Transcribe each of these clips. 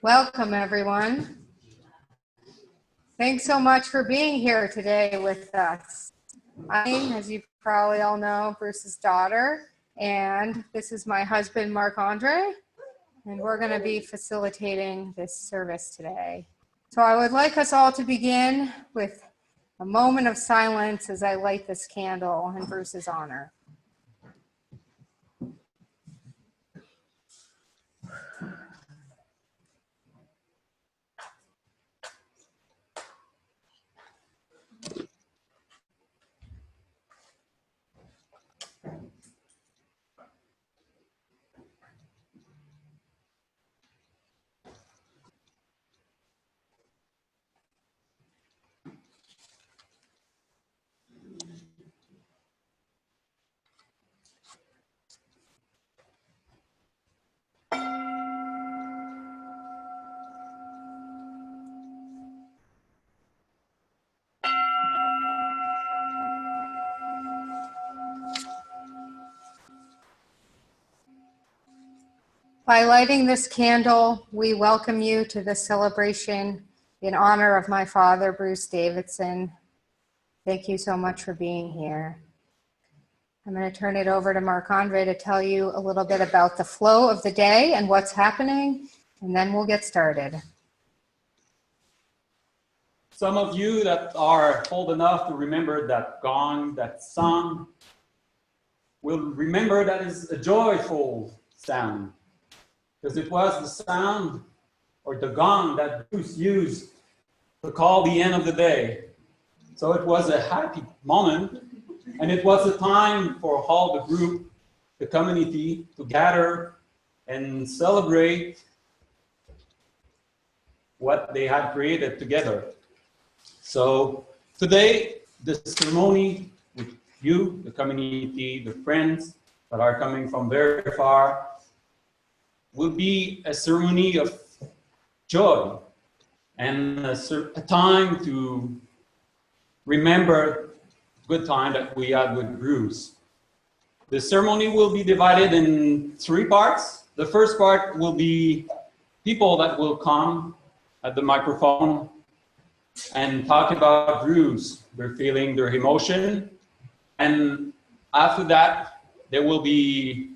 Welcome, everyone. Thanks so much for being here today with us. I'm, as you probably all know, Bruce's daughter, and this is my husband, Marc-Andre, and we're going to be facilitating this service today. So I would like us all to begin with a moment of silence as I light this candle in Bruce's honor. By lighting this candle, we welcome you to this celebration in honor of my father, Bruce Davidson. Thank you so much for being here. I'm going to turn it over to Marc-Andre to tell you a little bit about the flow of the day and what's happening, and then we'll get started. Some of you that are old enough to remember that gong, that song, will remember that is a joyful sound, because it was the sound or the gong that Bruce used to call the end of the day. So it was a happy moment, and it was a time for all the group, the community, to gather and celebrate what they had created together. So today, the ceremony with you, the community, the friends that are coming from very far, will be a ceremony of joy and a time to remember the good time that we had with Bruce. The ceremony will be divided in 3 parts. The first part will be people that will come at the microphone and talk about Bruce, their feeling, their emotion. And after that, there will be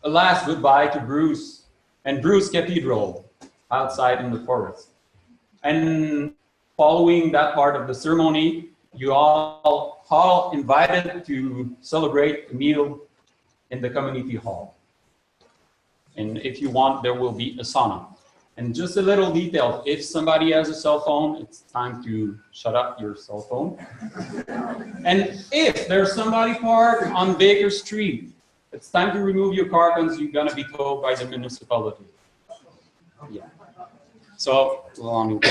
a last goodbye to Bruce and Bruce Cathedral outside in the forest. And following that part of the ceremony, you all invited to celebrate a meal in the community hall. And if you want, there will be a sauna. And just a little detail, if somebody has a cell phone, it's time to shut up your cell phone. And if there's somebody parked on Baker Street, it's time to remove your car because you're gonna be towed by the municipality. Yeah. So, Alana,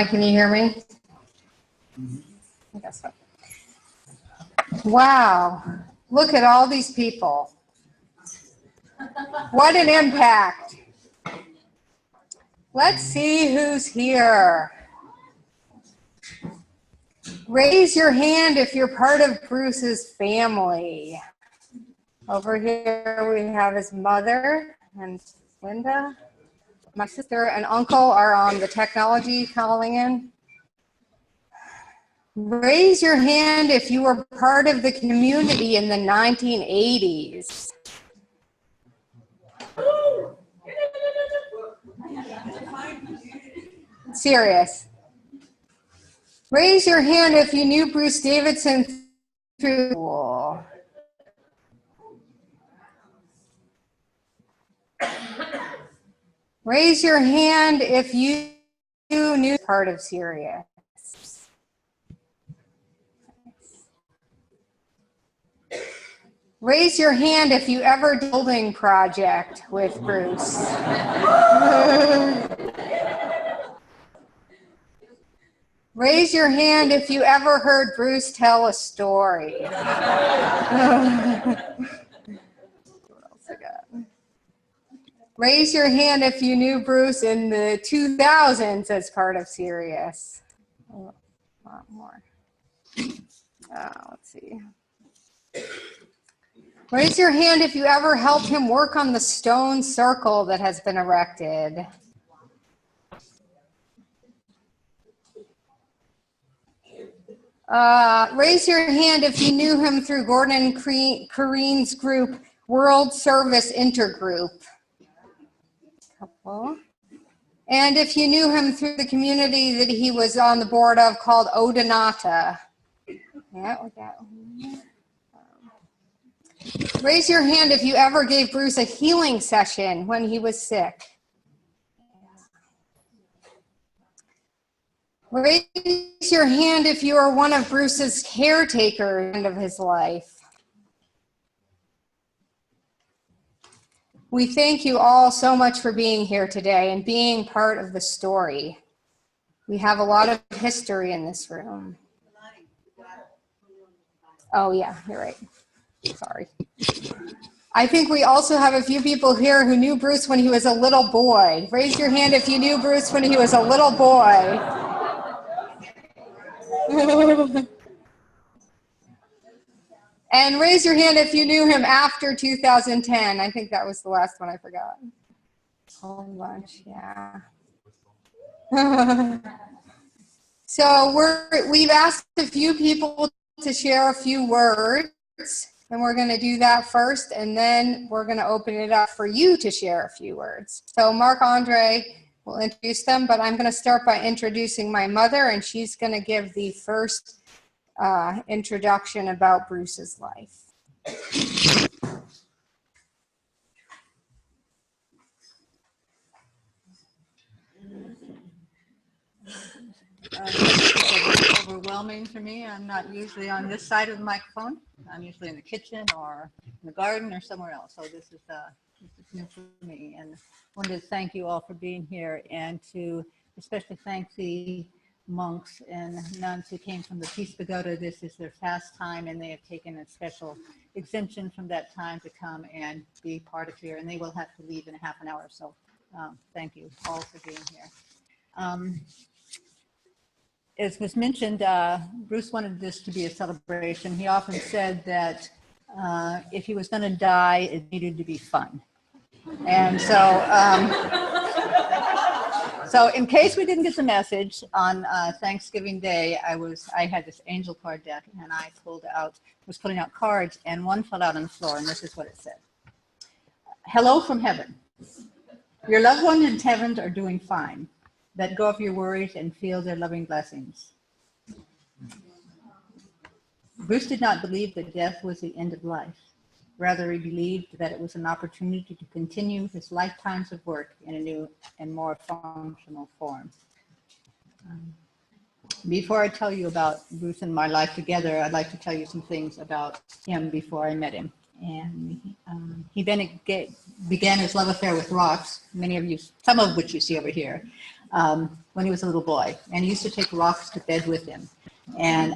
can you hear me? I guess so. Wow, look at all these people. What an impact. Let's see who's here. Raise your hand if you're part of Bruce's family. Over here we have his mother and Linda. My sister and uncle are on the technology calling in. Raise your hand if you were part of the community in the 1980s. Serious. Raise your hand if you knew Bruce Davidson through school. Raise your hand if you knew part of Sirius. Raise your hand if you ever did a building project with Bruce. Raise your hand if you ever heard Bruce tell a story. What else I got? Raise your hand if you knew Bruce in the 2000s as part of Sirius. A lot more. Let's see. Raise your hand if you ever helped him work on the stone circle that has been erected. Raise your hand if you knew him through Gordon and Kareen's group, World Service Intergroup. Couple. And if you knew him through the community that he was on the board of called Odinata. Yeah, with that. Raise your hand if you ever gave Bruce a healing session when he was sick. Raise your hand if you are one of Bruce's caretakers at the end of his life. We thank you all so much for being here today and being part of the story. We have a lot of history in this room. Oh yeah, you're right. Sorry. I think we also have a few people here who knew Bruce when he was a little boy. Raise your hand if you knew Bruce when he was a little boy. And raise your hand if you knew him after 2010. I think that was the last one I forgot. A whole bunch, yeah. So we've asked a few people to share a few words, and we're going to do that first, and then we're going to open it up for you to share a few words. So Marc-Andre will introduce them, but I'm going to start by introducing my mother, and she's going to give the first introduction about Bruce's life. It's overwhelming for me. I'm not usually on this side of the microphone. I'm usually in the kitchen or in the garden or somewhere else. So this is new for me. And I wanted to thank you all for being here, and to especially thank the monks and nuns who came from the Peace Pagoda. This is their fast time, and they have taken a special exemption from that time to come and be part of here. And they will have to leave in a half an hour. So thank you all for being here. As was mentioned, Bruce wanted this to be a celebration. He often said that if he was going to die, it needed to be fun. And so, so in case we didn't get the message, on Thanksgiving Day, I had this angel card deck, and I was pulling out cards, and one fell out on the floor, and this is what it said. Hello from heaven. Your loved ones in heaven are doing fine. Let go of your worries and feel their loving blessings. Bruce did not believe that death was the end of life. Rather, he believed that it was an opportunity to continue his lifetimes of work in a new and more functional form. Before I tell you about Bruce and my life together, I'd like to tell you some things about him before I met him. And he then began his love affair with rocks, some of which you see over here, when he was a little boy. And he used to take rocks to bed with him. And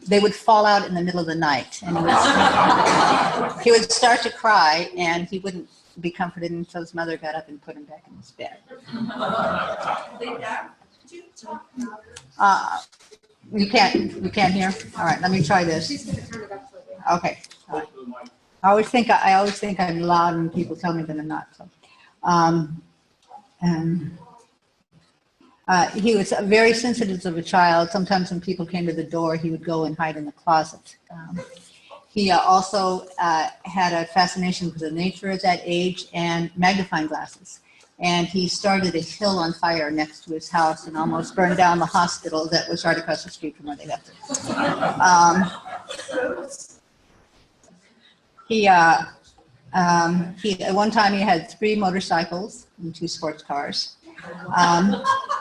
they would fall out in the middle of the night. And he would start to cry, and he wouldn't be comforted until his mother got up and put him back in his bed. You can't hear? All right, let me try this. Okay. All right. I always think I'm loud, and people tell me that I'm not. So, he was very sensitive of a child. Sometimes when people came to the door, he would go and hide in the closet. He also had a fascination with the nature at that age and magnifying glasses. And he started a hill on fire next to his house and almost burned down the hospital that was right across the street from where they left it. At one time he had 3 motorcycles and 2 sports cars.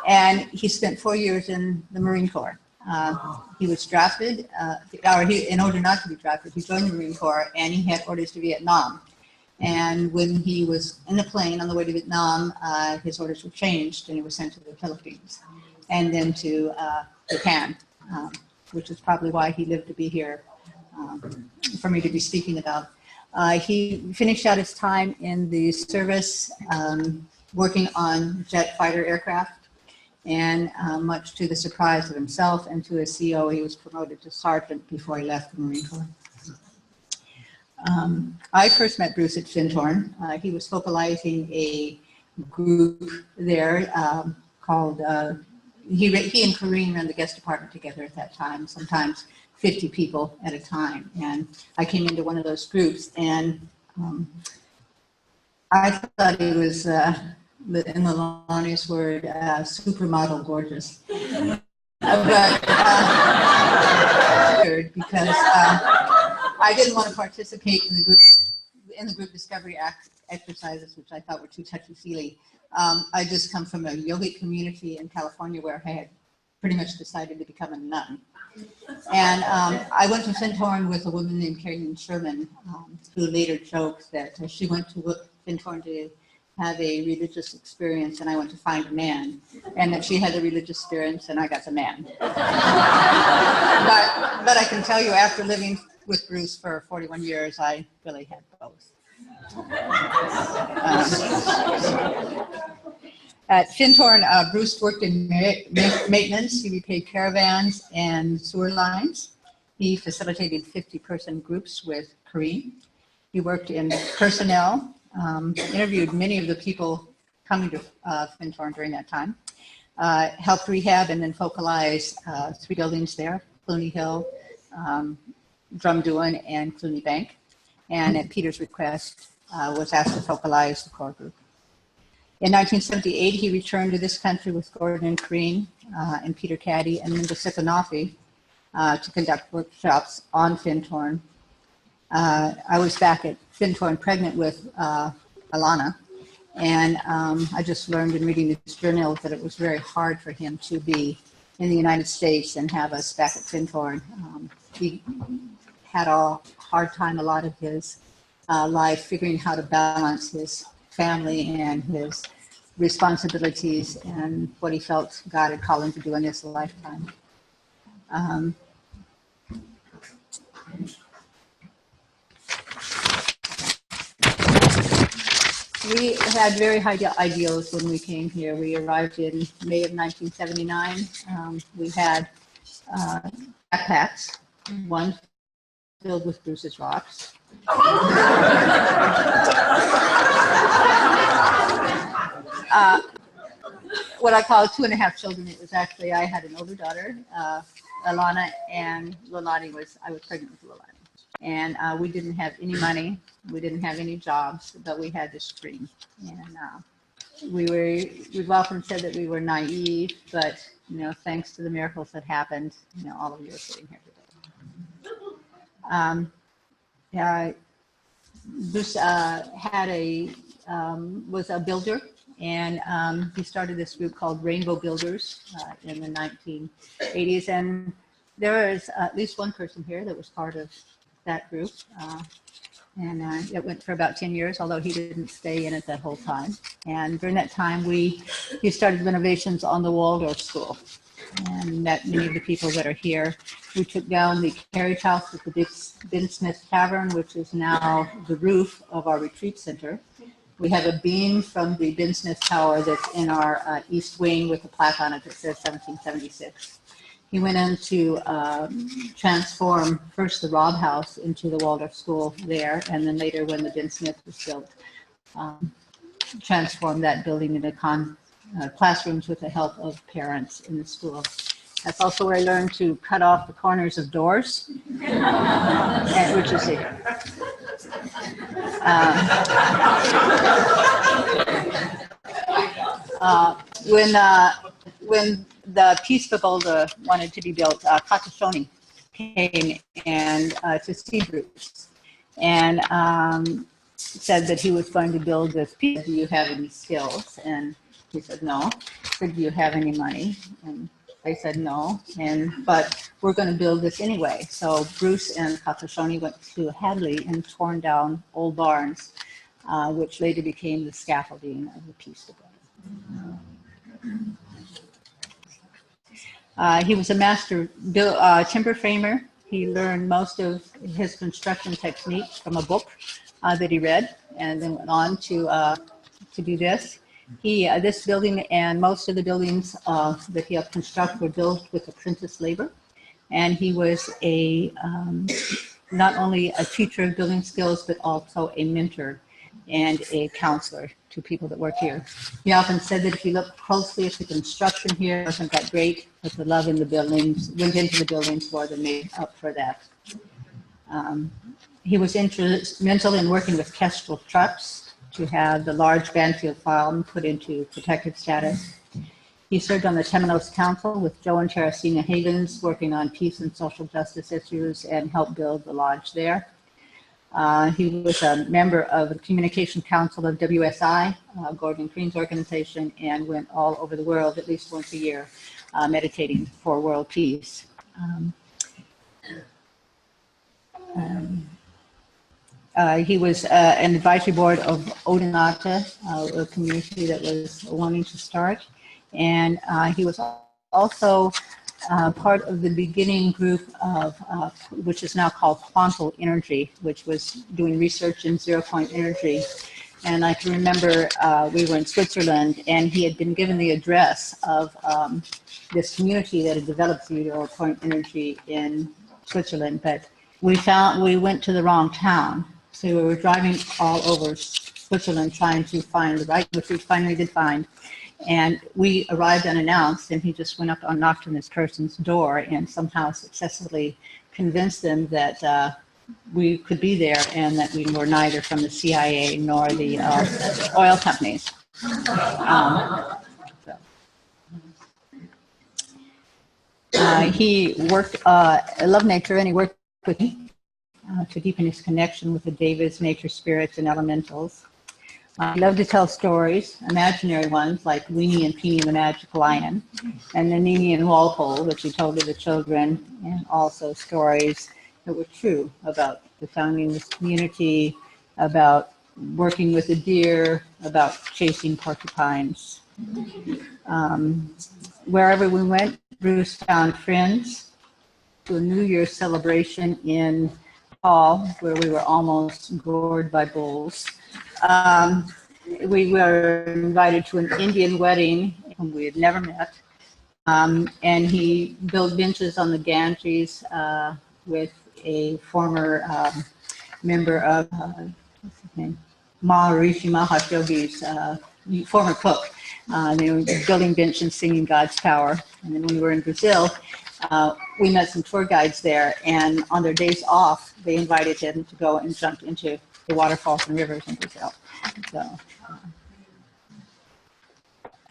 And he spent 4 years in the Marine Corps. He was drafted, in order not to be drafted, he joined the Marine Corps, and he had orders to Vietnam. And when he was in the plane on the way to Vietnam, his orders were changed, and he was sent to the Philippines, and then to Japan, which is probably why he lived to be here for me to be speaking about. He finished out his time in the service, working on jet fighter aircraft, and much to the surprise of himself and to his CO, he was promoted to sergeant before he left the Marine Corps. I first met Bruce at Fintorn. He was focalizing a group there called, he and Corrine ran the guest department together at that time, sometimes 50 people at a time. And I came into one of those groups, and I thought he was, in Melania's word, supermodel gorgeous. But because I didn't want to participate in the group discovery exercises, which I thought were too touchy-feely. I just come from a yogic community in California where I had pretty much decided to become a nun. And I went to Fintorn with a woman named Carolyn Sherman, who later joked that she went to Fintorn to have a religious experience, and I went to find a man, and that she had the religious experience and I got the man. But I can tell you, after living with Bruce for 41 years, I really had both. At Fintorn, Bruce worked in maintenance. He repaired caravans and sewer lines. He facilitated 50-person groups with Corrine. He worked in personnel, interviewed many of the people coming to Fintorn during that time, helped rehab and then focalize 3 buildings there, Clooney Hill, Drumdoon, and Clooney Bank. And at Peter's request, was asked to focalize the core group. In 1978, he returned to this country with Gordon and Corrine and Peter Caddy and Linda Sipanofi to conduct workshops on Fintorn. I was back at Fintorn pregnant with Alana, and I just learned in reading his journal that it was very hard for him to be in the United States and have us back at Fintorn. He had a hard time a lot of his life figuring how to balance his family and his responsibilities and what he felt God had called him to do in his lifetime. We had very high ideals when we came here. We arrived in May of 1979. We had backpacks, one filled with Bruce's rocks. What I call 2.5 children. It was actually, I had an older daughter, Alana, and Lolani I was pregnant with Lolani. And we didn't have any money. We didn't have any jobs, but we had this dream. And we've often said that we were naive, but, you know, thanks to the miracles that happened, you know, all of you are sitting here today. Bruce was a builder, and he started this group called Rainbow Builders in the 1980s. And there is at least one person here that was part of that group. And it went for about 10 years, although he didn't stay in it that whole time. And during that time, he started renovations on the Waldorf School and met many of the people that are here. We took down the carriage house at the Ben Smith Tavern, which is now the roof of our retreat center. We have a beam from the Ben Smith Tower that's in our east wing with a plaque on it that says 1776. He went in to transform first the Robb House into the Waldorf School there, and then later when the Ben Smith was built, transformed that building into classrooms with the help of parents in the school. That's also where I learned to cut off the corners of doors, which is here. When the Peace Pagoda wanted to be built, Katashoni came and to see Bruce and said that he was going to build this piece. Do you have any skills? And he said no. He said, do you have any money? And they said no, but we're going to build this anyway. So Bruce and Katashoni went to Hadley and torn down old barns, which later became the scaffolding of the Peace Pagoda. He was a master timber framer. He learned most of his construction techniques from a book that he read, and then went on to do this. This building and most of the buildings that he helped construct were built with apprentice labor, and he was a not only a teacher of building skills, but also a mentor and a counselor to people that work here. He often said that if you look closely at the construction here, it wasn't that great, but the love in the buildings went into the buildings more than made up for that. He was instrumental in working with Kestrel Trucks to have the large Banfield farm put into protected status. He served on the Temenos Council with Joe and Teresina Havens, working on peace and social justice issues, and helped build the lodge there. He was a member of the Communication Council of WSI, Gordon Green's organization, and went all over the world at least once a year meditating for world peace. He was an advisory board of Odinata, a community that was wanting to start. And he was also part of the beginning group of, which is now called Quantal Energy, which was doing research in zero-point energy. And I can remember we were in Switzerland, and he had been given the address of this community that had developed zero-point energy in Switzerland, but we went to the wrong town. So we were driving all over Switzerland trying to find the right, which we finally did find. And we arrived unannounced, and he just went up and knocked on this person's door and somehow successfully convinced them that we could be there and that we were neither from the CIA nor the oil companies. He worked, I love nature, and he worked with me to deepen his connection with the Davids, nature spirits, and elementals. He loved to tell stories, imaginary ones like Weenie and Peenie the Magic Lion, and Nanini and Walpole, which he told to the children, and also stories that were true about the founding of this community, about working with the deer, about chasing porcupines. Wherever we went, Bruce found friends. To a New Year's celebration in Hall, where we were almost gored by bulls. We were invited to an Indian wedding whom we had never met. And he built benches on the Ganges with a former member of, what's his name? Maharishi Mahesh Yogi's former cook. They were building benches and singing God's power. And then when we were in Brazil, we met some tour guides there, and on their days off, they invited him to go and jump into the waterfalls and rivers in Brazil. So,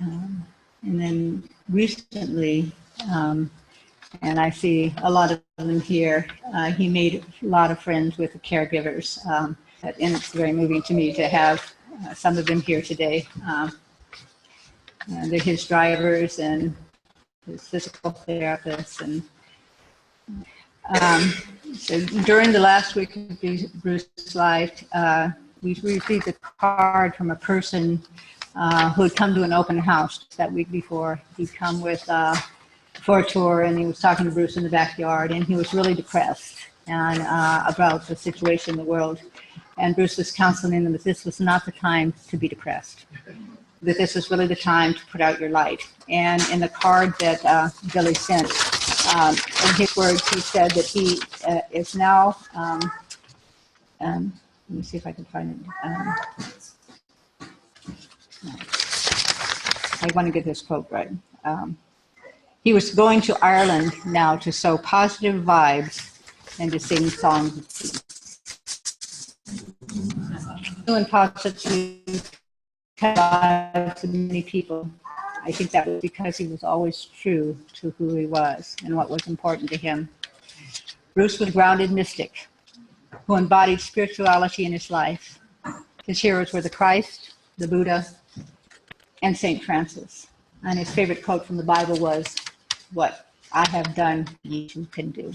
and then recently, and I see a lot of them here, he made a lot of friends with the caregivers, and it's very moving to me to have some of them here today. They're his drivers and his physical therapists. And so during the last week of Bruce's life, we received a card from a person who had come to an open house that week before. He'd come with for a tour, and he was talking to Bruce in the backyard, and he was really depressed and about the situation in the world. And Bruce was counseling him that this was not the time to be depressed, that this was really the time to put out your light. And in the card that Billy sent, in his words, he said that he is now, let me see if I can find it. I want to get this quote right. He was going to Ireland now to sow positive vibes and to sing songs of peace. Doing positive lives of many people. I think that was because he was always true to who he was and what was important to him. Bruce was a grounded mystic who embodied spirituality in his life. His heroes were the Christ, the Buddha, and St. Francis. And his favorite quote from the Bible was, "What I have done, you too can do."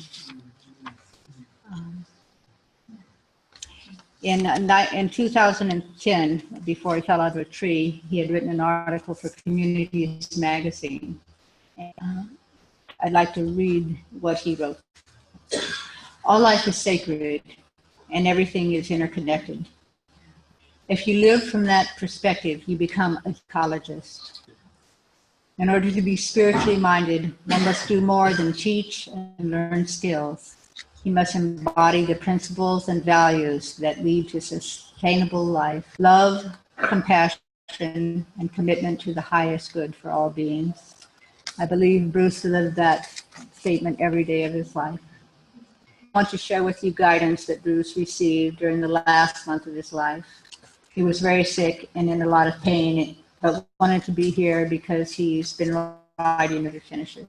In 2010, before he fell out of a tree, he had written an article for Communities magazine. I'd like to read what he wrote. All life is sacred and everything is interconnected. If you live from that perspective, you become an ecologist. In order to be spiritually minded, one must do more than teach and learn skills. He must embody the principles and values that lead to sustainable life, love, compassion, and commitment to the highest good for all beings. I believe Bruce lived that statement every day of his life. I want to share with you guidance that Bruce received during the last month of his life. He was very sick and in a lot of pain, but wanted to be here because he's been writing to finish it.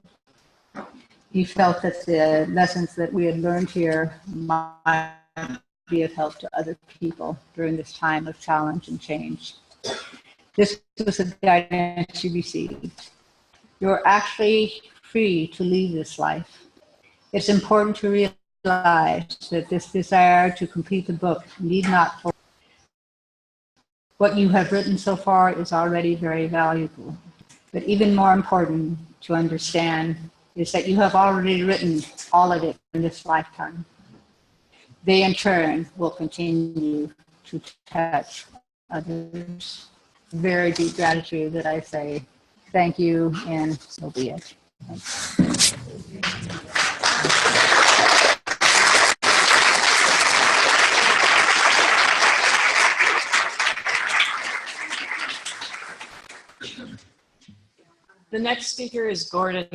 He felt that the lessons that we had learned here might be of help to other people during this time of challenge and change. This was the guidance he received. You're actually free to leave this life. It's important to realize that this desire to complete the book need not. What you have written so far is already very valuable. But even more important to understand is that you have already written all of it in this lifetime. They in turn will continue to touch others. Very deep gratitude that I say thank you, and so be it. Thanks. The next speaker is Gordon,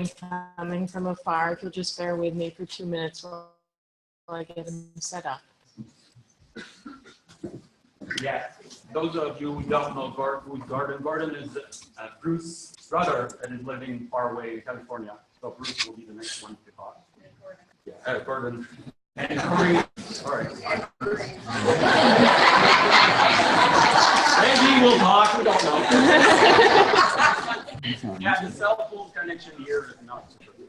coming from afar. If you'll just bear with me for 2 minutes while I get him set up. Yeah, those of you who don't know Gordon is Bruce's brother that is living far away in California. So Bruce will be the next one to talk. Yeah, Gordon. And Corey, sorry. Maybe we'll talk, we don't know. Yeah, the cell phone connection here is not super good.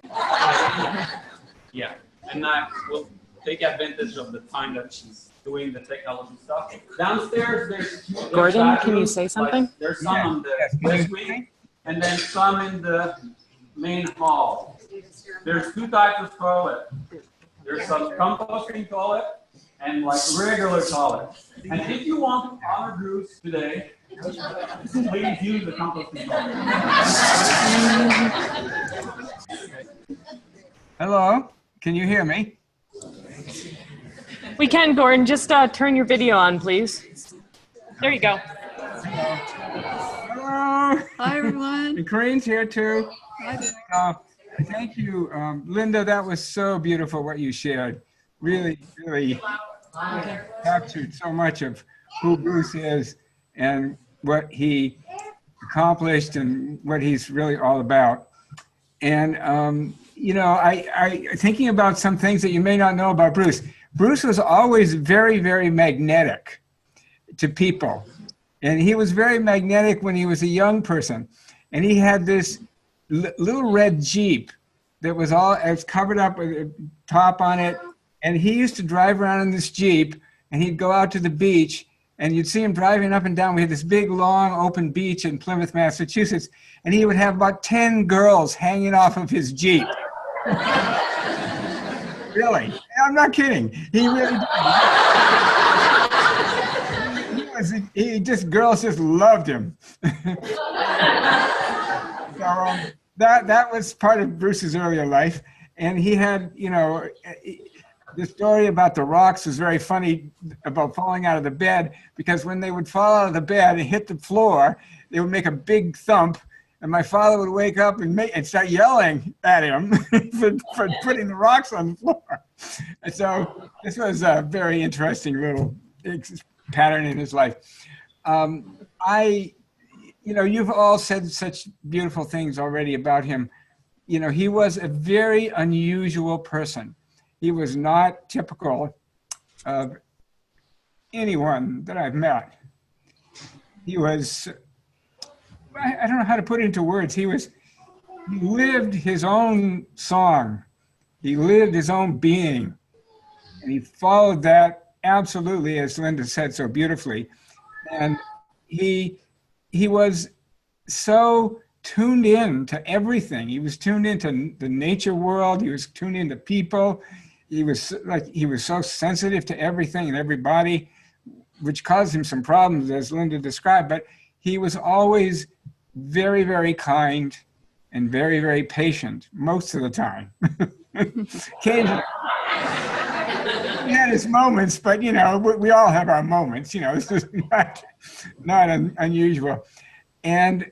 Yeah, and we'll take advantage of the time that she's doing the technology stuff. Downstairs, there's Gordon, bathrooms, can you say something? Like, there's some on the west wing, and then some in the main hall. There's two types of toilet. There's some composting toilet and like regular toilet. And if you want to honor Bruce today, please use the composting toilet. Hello, can you hear me? We can, Gordon. Just turn your video on, please. There you go. Hello. Hi, everyone. And Corinne's here too. Hi. Thank you, Linda. That was so beautiful what you shared. Really, really captured so much of who Bruce is and what he accomplished and what he's really all about. And you know, I thinking about some things that you may not know about Bruce. Bruce was always very, very magnetic to people. And he was very magnetic when he was a young person. And he had this little red Jeep that was covered up with a top on it. And he used to drive around in this Jeep, and he'd go out to the beach, and you'd see him driving up and down. We had this big, long, open beach in Plymouth, Massachusetts, and he would have about 10 girls hanging off of his Jeep. Really? I'm not kidding. He really did. Girls just loved him. So that was part of Bruce's earlier life. And he had, you know, the story about the rocks was very funny about falling out of the bed, because when they would fall out of the bed and hit the floor, they would make a big thump. And my father would wake up and start yelling at him for putting the rocks on the floor. And so this was a very interesting little pattern in his life. You know, you've all said such beautiful things already about him. You know, he was a very unusual person. He was not typical of anyone that I've met. He was, I don't know how to put it into words. He lived his own song. He lived his own being. And he followed that absolutely, as Linda said so beautifully. And he was so tuned in to everything. He was tuned into the nature world. He was tuned into people. He was so sensitive to everything and everybody, which caused him some problems, as Linda described. But he was always very, very kind and very, very patient most of the time. Occasionally. he had his moments, but we all have our moments. This is not unusual. And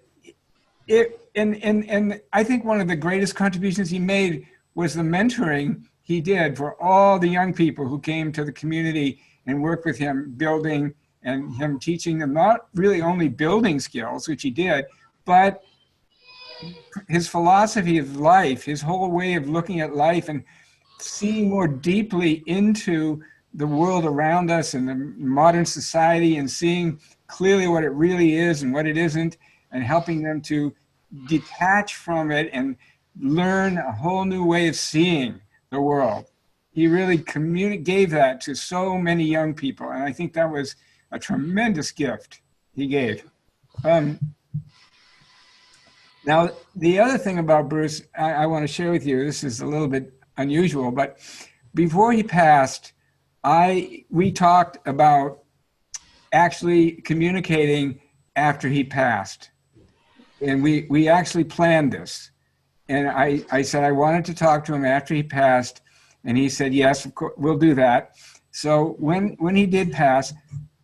and I think one of the greatest contributions he made was the mentoring he did for all the young people who came to the community and worked with him building, and him teaching them not really only building skills, which he did, but his philosophy of life, his whole way of looking at life and seeing more deeply into the world around us and the modern society, and seeing clearly what it really is and what it isn't, and helping them to detach from it and learn a whole new way of seeing the world. He really gave that to so many young people, and I think that was a tremendous gift he gave. Now, the other thing about Bruce, I want to share with you, this is a little bit unusual, but before he passed, we talked about actually communicating after he passed. And we actually planned this. And I said I wanted to talk to him after he passed, and he said, yes, of course, we'll do that. So when he did pass,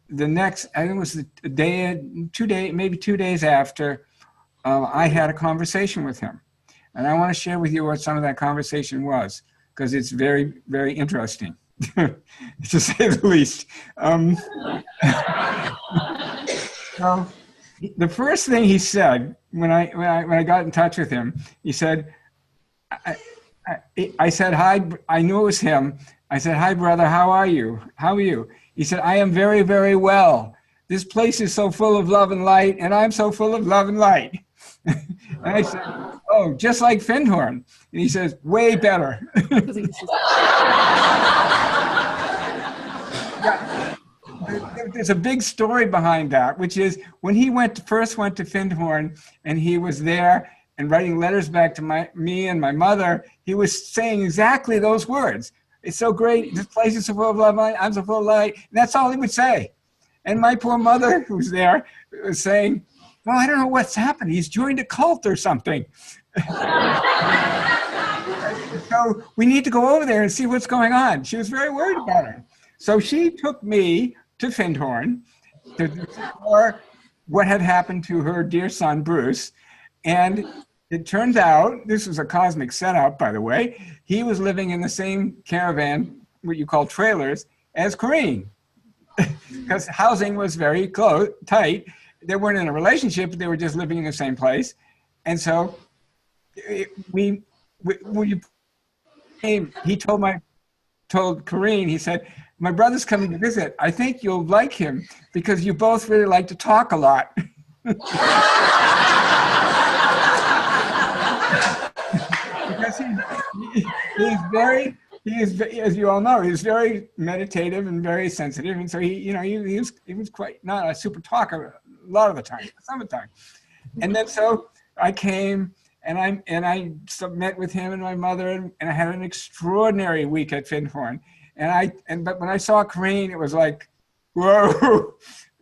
the next, I think it was a day, maybe 2 days after, I had a conversation with him. And I want to share with you what some of that conversation was, because it's very, very interesting, to say the least. So the first thing he said when I got in touch with him, he said, I said, hi, I knew it was him. I said, hi, brother, how are you? How are you? He said, I am very, very well. This place is so full of love and light, and I'm so full of love and light. And I said, oh, just like Findhorn. And he says, way better. Yeah. There's a big story behind that, which is when he first went to Findhorn, and he was there and writing letters back to me and my mother, he was saying exactly those words. It's so great. This place is so full of love. I'm so full of light. And that's all he would say. And my poor mother, who was there, was saying, well, I don't know what's happened. He's joined a cult or something. So we need to go over there and see what's going on. She was very worried about it. So she took me to Findhorn to explore what had happened to her dear son, Bruce. And it turns out, this was a cosmic setup, by the way, he was living in the same caravan, what you call trailers, as Corrine. Because housing was very tight. They weren't in a relationship, but they were just living in the same place. And so he told Corrine, he said, my brother's coming to visit. I think you'll like him because you both really like to talk a lot. Because he is, as you all know, he's very meditative and very sensitive. And so he was quite not a super talker a lot of the time, some of the time. And then so I came and I met with him and my mother, and I had an extraordinary week at Findhorn. But when I saw Corrine, it was like, whoa.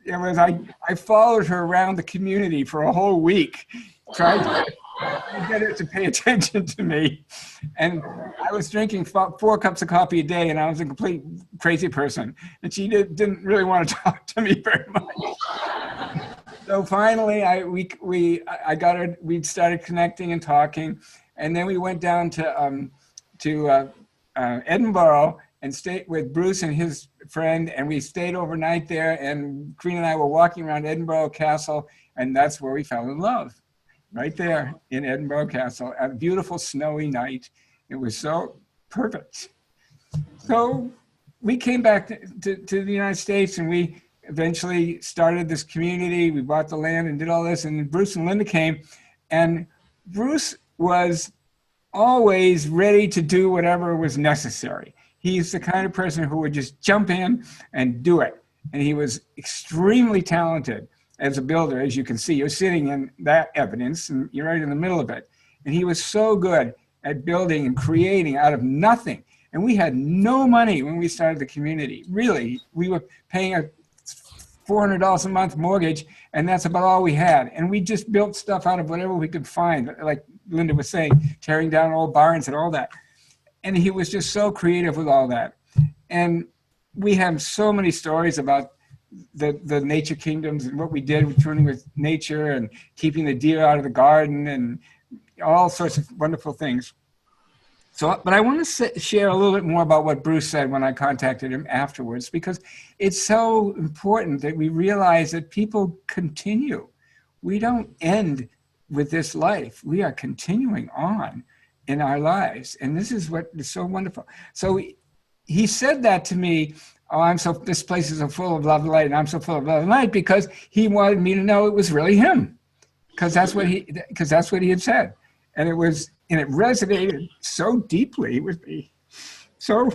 I followed her around the community for a whole week, trying to get her to pay attention to me. And I was drinking 4 cups of coffee a day, and I was a complete crazy person. And she didn't really want to talk to me very much. So finally, we started connecting and talking. And then we went down to Edinburgh and stayed with Bruce and his friend, and we stayed overnight there, and Corrine and I were walking around Edinburgh Castle, and that's where we fell in love, right there in Edinburgh Castle, a beautiful snowy night. It was so perfect. So we came back to the United States, and we eventually started this community. We bought the land and did all this, and Bruce and Linda came, and Bruce was always ready to do whatever was necessary. He's the kind of person who would just jump in and do it. And he was extremely talented as a builder, as you can see. You're sitting in that evidence, and you're right in the middle of it. And he was so good at building and creating out of nothing. And we had no money when we started the community. Really, we were paying a $400 a month mortgage, and that's about all we had. And we just built stuff out of whatever we could find, like Linda was saying, tearing down old barns and all that. And he was just so creative with all that. And we have so many stories about the nature kingdoms and what we did with tuning with nature and keeping the deer out of the garden and all sorts of wonderful things. So, but I want to share a little bit more about what Bruce said when I contacted him afterwards, because it's so important that we realize that people continue. We don't end with this life. We are continuing on in our lives. And this is what is so wonderful. So he said that to me, oh, this place is so full of love and light, and I'm so full of love and light, because he wanted me to know it was really him. Because that's what he had said. And it resonated so deeply with me. So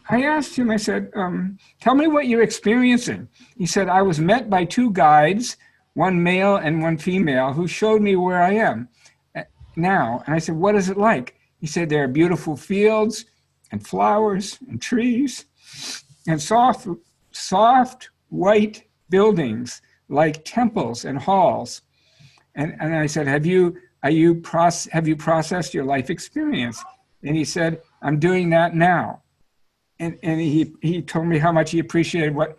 I asked him, I said, tell me what you're experiencing. He said, I was met by two guides, one male and one female, who showed me where I am now. And I said, what is it like? He said, there are beautiful fields and flowers and trees and soft white buildings like temples and halls. And I said, have you processed your life experience? And he said, I'm doing that now. And he told me how much he appreciated what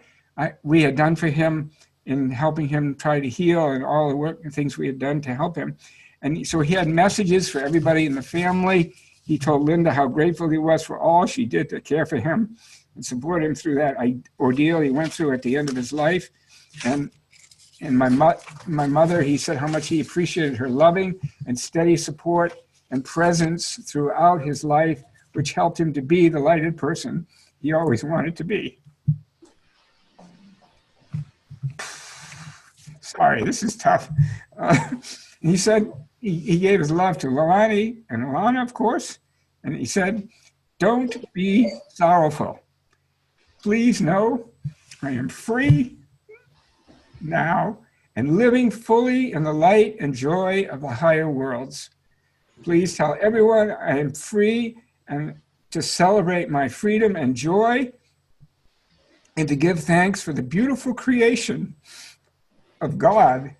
we had done for him in helping him try to heal and all the work and things we had done to help him. And so he had messages for everybody in the family. He told Linda how grateful he was for all she did to care for him and support him through that ordeal he went through at the end of his life. And my mother, he said how much he appreciated her loving and steady support and presence throughout his life, which helped him to be the lighted person he always wanted to be. Sorry, this is tough. He said he gave his love to Lilani and Alana, of course, and he said, don't be sorrowful. Please know I am free now and living fully in the light and joy of the higher worlds. Please tell everyone I am free and to celebrate my freedom and joy and to give thanks for the beautiful creation of God,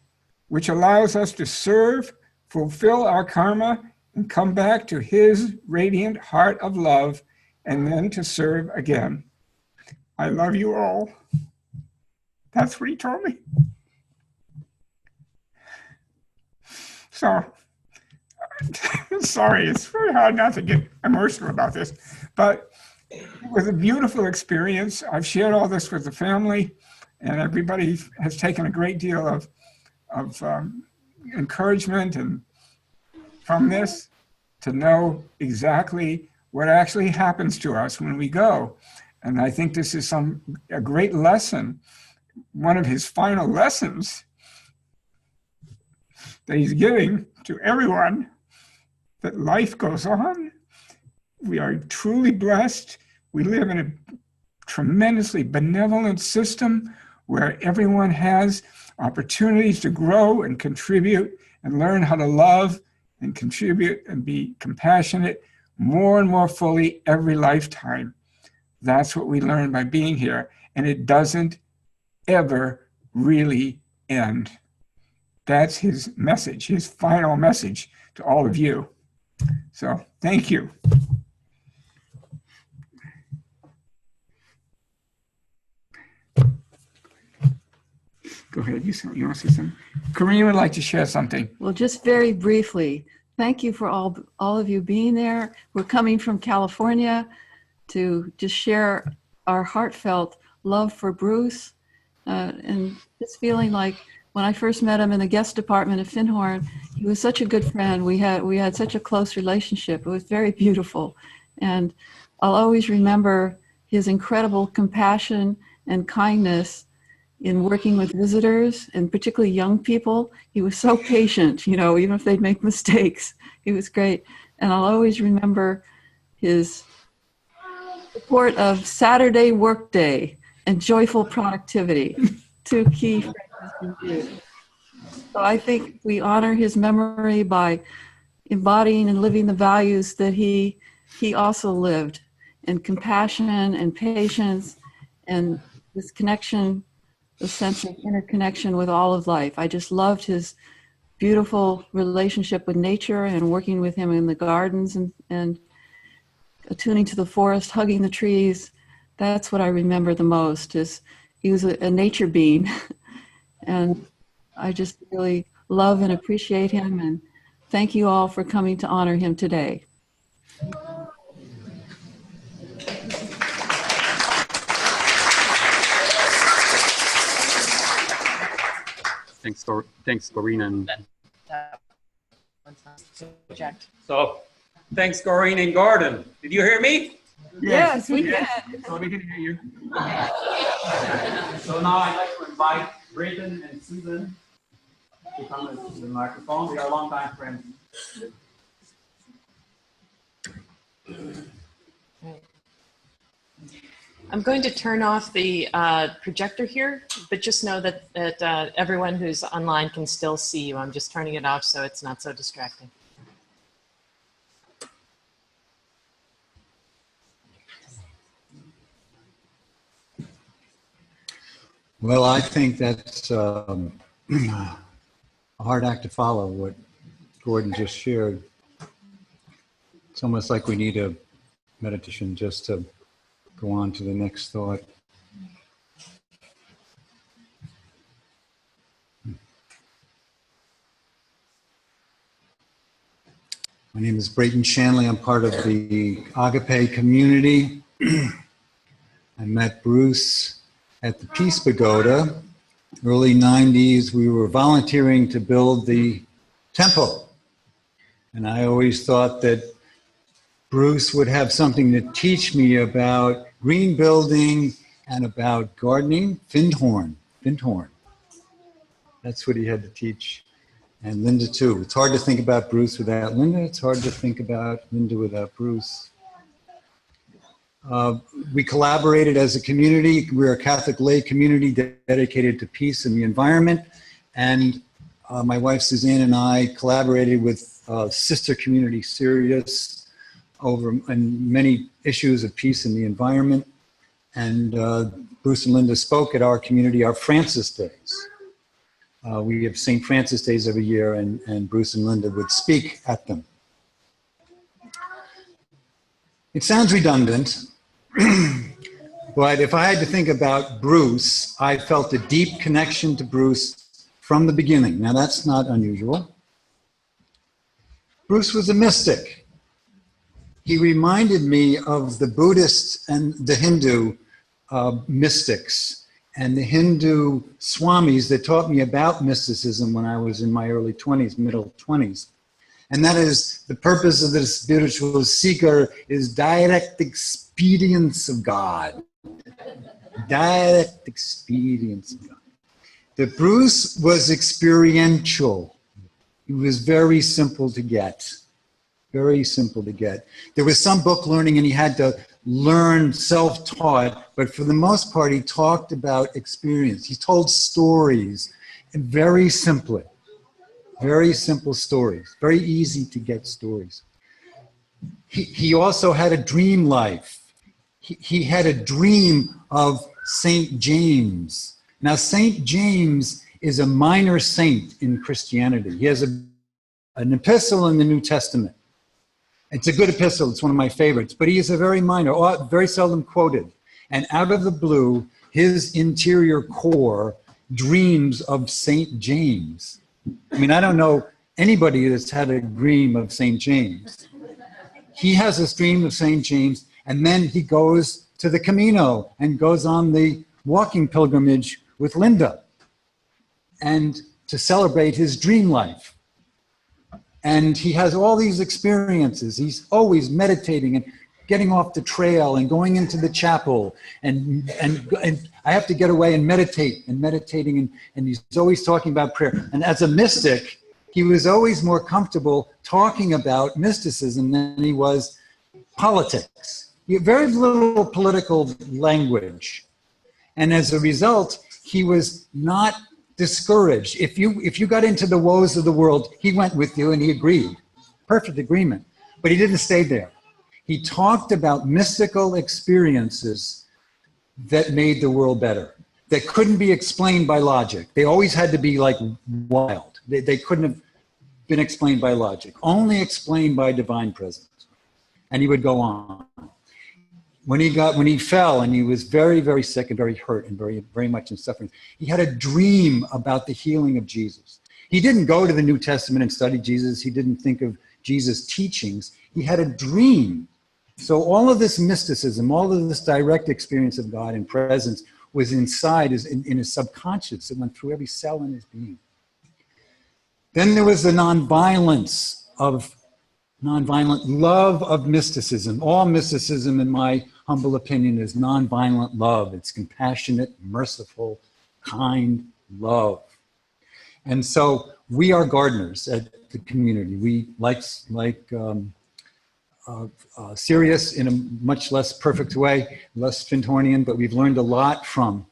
which allows us to serve, fulfill our karma, and come back to his radiant heart of love, and then to serve again. I love you all. That's what he told me. So, sorry, it's very hard not to get emotional about this, but it was a beautiful experience. I've shared all this with the family, and everybody has taken a great deal of encouragement and from this to know exactly what actually happens to us when we go. And I think this is a great lesson, one of his final lessons that he's giving to everyone, that life goes on. We are truly blessed. We live in a tremendously benevolent system where everyone has opportunities to grow and contribute and learn how to love and contribute and be compassionate more and more fully every lifetime. That's what we learn by being here. And it doesn't ever really end. That's his message, his final message to all of you. So thank you. Go ahead, you want to say something? Corinne would like to share something. Well, just very briefly, thank you for all of you being there. We're coming from California to just share our heartfelt love for Bruce, and just feeling like when I first met him in the guest department at Finhorn, he was such a good friend. We had such a close relationship. It was very beautiful. And I'll always remember his incredible compassion and kindness in working with visitors and particularly young people. He was so patient, even if they'd make mistakes. He was great. And I'll always remember his support of Saturday workday and joyful productivity, two key phrases in Bruce. So I think we honor his memory by embodying and living the values that he also lived, and compassion and patience and this connection, the sense of interconnection with all of life. I just loved his beautiful relationship with nature and working with him in the gardens and attuning to the forest, hugging the trees. That's what I remember the most, is he was a nature being. And I just really love and appreciate him, and thank you all for coming to honor him today. Thanks, Corinne. And Project. so, thanks, Corinne and Gordon. Did you hear me? Yes, we can. So we can hear you. So now I'd like to invite Brayden and Susan to come to the microphone. They are longtime friends. Right. I'm going to turn off the projector here, but just know that everyone who's online can still see you. I'm just turning it off so it's not so distracting. Well, I think that's a hard act to follow, what Gordon just shared. It's almost like we need a meditation just to go on to the next thought. My name is Brayden Shanley. I'm part of the Agape community. I met Bruce at the Peace Pagoda. Early 90s, we were volunteering to build the temple. And I always thought that Bruce would have something to teach me about green building and about gardening. Findhorn. That's what he had to teach. And Linda too. It's hard to think about Bruce without Linda. It's hard to think about Linda without Bruce. We collaborated as a community. We're a Catholic lay community dedicated to peace and the environment. And my wife Suzanne and I collaborated with sister community Sirius over many issues of peace and the environment. And Bruce and Linda spoke at our community, our Francis Days. We have St. Francis Days every year, and Bruce and Linda would speak at them. It sounds redundant, but if I had to think about Bruce, I felt a deep connection to Bruce from the beginning. Now, that's not unusual. Bruce was a mystic. He reminded me of the Buddhist and the Hindu mystics and the Hindu swamis that taught me about mysticism when I was in my early 20s, middle 20s. And that is, the purpose of the spiritual seeker is direct experience of God. Direct experience of God. That Bruce was experiential. He was very simple to get. Very simple to get. There was some book learning and he had to learn self-taught, but for the most part, he talked about experience. He told stories, and very simply. Very simple stories, very easy to get stories. He also had a dream life. He had a dream of St. James. Now, St. James is a minor saint in Christianity. He has an epistle in the New Testament. It's a good epistle. It's one of my favorites, but he is a very minor, very seldom quoted. And out of the blue, his interior core dreams of St. James. I mean, I don't know anybody that's had a dream of St. James. He has this dream of St. James, and then he goes to the Camino and goes on the walking pilgrimage with Linda and to celebrate his dream life. And he has all these experiences. He's always meditating and getting off the trail and going into the chapel and I have to get away and meditate and meditating and he's always talking about prayer. And as a mystic, he was always more comfortable talking about mysticism than he was politics. He had very little political language. And as a result, he was not discouraged. If you got into the woes of the world, he went with you and he agreed. Perfect agreement. But he didn't stay there. He talked about mystical experiences that made the world better, that couldn't be explained by logic. They always had to be like wild. They couldn't have been explained by logic, only explained by divine presence. And he would go on. when he fell and he was very, very sick and very hurt and very, very much in suffering, he had a dream about the healing of Jesus. He didn't go to the New Testament and study Jesus. He didn't think of Jesus' teachings. He had a dream. So all of this mysticism, all of this direct experience of God and presence was inside, in his subconscious. It went through every cell in his being. Then there was the nonviolent love of mysticism. All mysticism, in my humble opinion, is nonviolent love. It's compassionate, merciful, kind love. And so we are gardeners at the community. We like Sirius in a much less perfect way, less Fintornian, but we've learned a lot from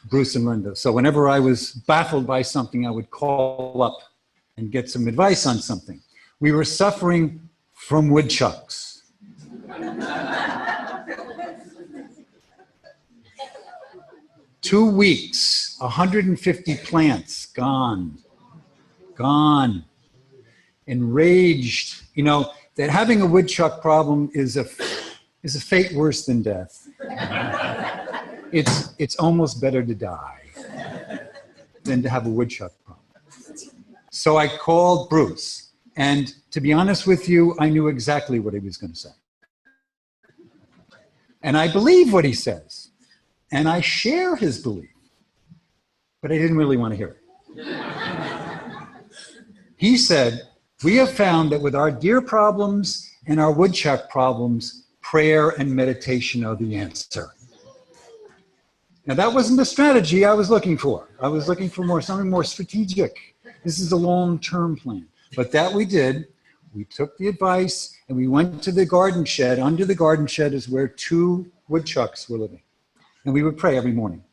Bruce and Linda. So whenever I was baffled by something, I would call up and get some advice on something. We were suffering from woodchucks. 2 weeks, 150 plants gone. Enraged, that having a woodchuck problem is a fate worse than death. It's almost better to die than to have a woodchuck problem. So I called Bruce, and to be honest with you, I knew exactly what he was going to say. And I believe what he says, and I share his belief, but I didn't really want to hear it. He said, we have found that with our deer problems and our woodchuck problems, prayer and meditation are the answer. Now, that wasn't the strategy I was looking for. I was looking for something more strategic. This is a long-term plan. But that we did. We took the advice and we went to the garden shed. Under the garden shed is where 2 woodchucks were living. And we would pray every morning.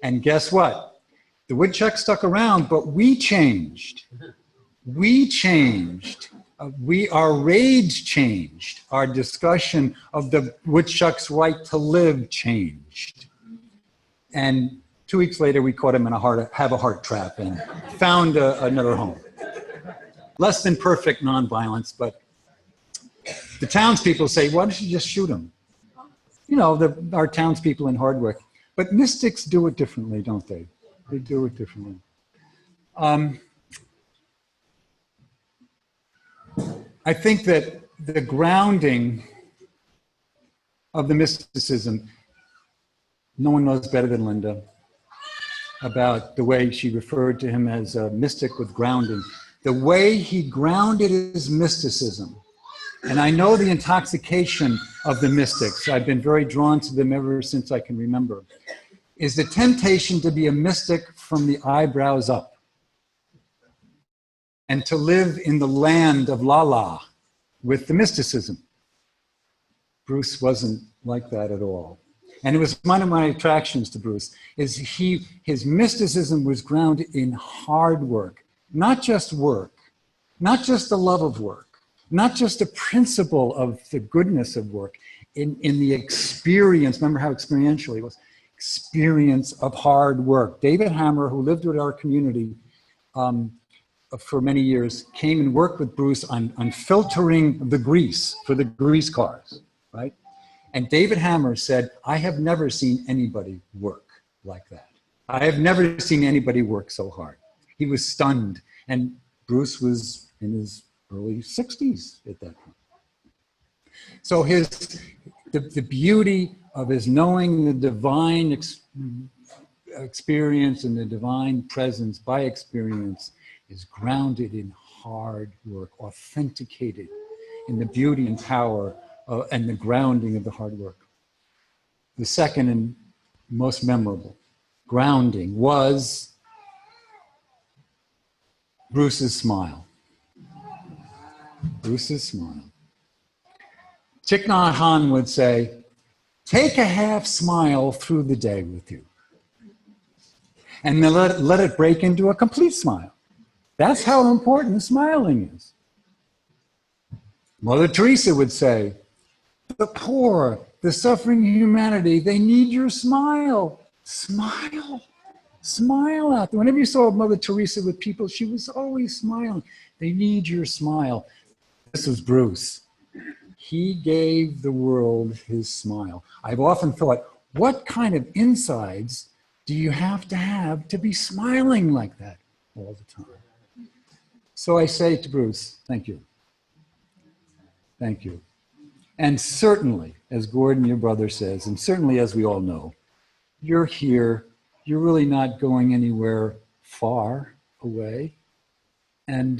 And guess what? The woodchucks stuck around, but we changed. We changed. Our rage changed. Our discussion of the woodchuck's right to live changed. And 2 weeks later, we caught him in a heart trap and found another home. Less than perfect nonviolence, but the townspeople say, why don't you just shoot him? Our townspeople in Hardwick. But mystics do it differently, don't they? They do it differently. I think that the grounding of the mysticism, no one knows better than Linda about the way she referred to him as a mystic with grounding. The way he grounded his mysticism, and I know the intoxication of the mystics, I've been very drawn to them ever since I can remember, is the temptation to be a mystic from the eyebrows up and to live in the land of la-la with the mysticism. Bruce wasn't like that at all. And it was one of my attractions to Bruce, is his mysticism was grounded in hard work, not just the love of work, not just the principle of the goodness of work, in the experience, remember how experiential he was, experience of hard work. David Hammer, who lived with our community for many years, came and worked with Bruce on filtering the grease for the grease cars, right? And David Hammer said, I have never seen anybody work like that. I have never seen anybody work so hard. He was stunned. And Bruce was in his early 60s at that point. So the beauty of his knowing the divine experience and the divine presence by experience is grounded in hard work, authenticated in the beauty and power and the grounding of the hard work. The second and most memorable grounding was Bruce's smile. Bruce's smile. Thich Nhat Hanh would say, take a half smile through the day with you. And then let it break into a complete smile. That's how important smiling is. Mother Teresa would say, the poor, the suffering humanity, they need your smile. Smile. Smile out there. Whenever you saw Mother Teresa with people, she was always smiling. They need your smile. This was Bruce. he gave the world his smile. I've often thought, what kind of insides do you have to be smiling like that all the time? So I say to Bruce, thank you. Thank you. And certainly, as Gordon, your brother, says, and certainly as we all know, you're here. You're really not going anywhere far away. And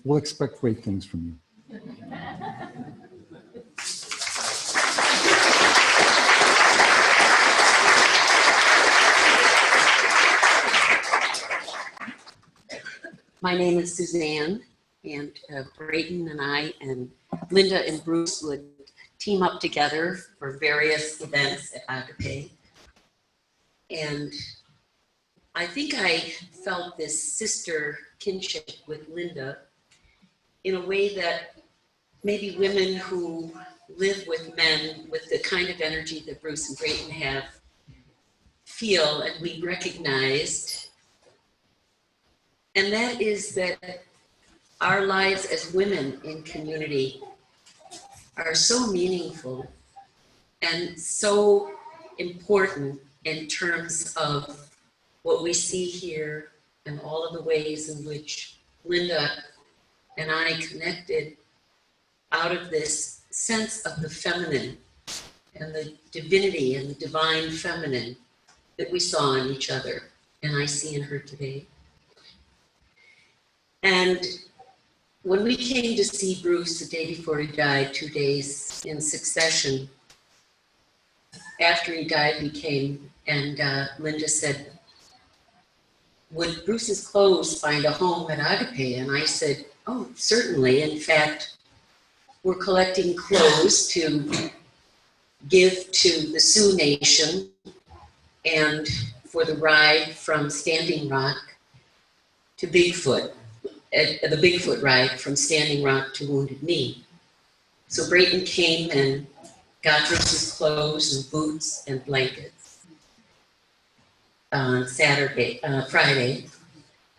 we'll expect great things from you. My name is Suzanne, and Brayton and I and Linda and Bruce would team up together for various events at Agape. And I think I felt this sister kinship with Linda in a way that maybe women who live with men with the kind of energy that Bruce and Brayton have feel, and we recognized. And that is that our lives as women in community are so meaningful and so important in terms of what we see here and all of the ways in which Linda and I connected out of this sense of the feminine and the divinity and the divine feminine that we saw in each other and I see in her today. And when we came to see Bruce the day before he died, 2 days in succession, after he died, we came and Linda said, would Bruce's clothes find a home at Agape? And I said, oh, certainly. In fact, we're collecting clothes to give to the Sioux Nation and for the ride from Standing Rock to Bigfoot. The Bigfoot ride from Standing Rock to Wounded Knee. So Brayton came and got Bruce's clothes and boots and blankets on Friday.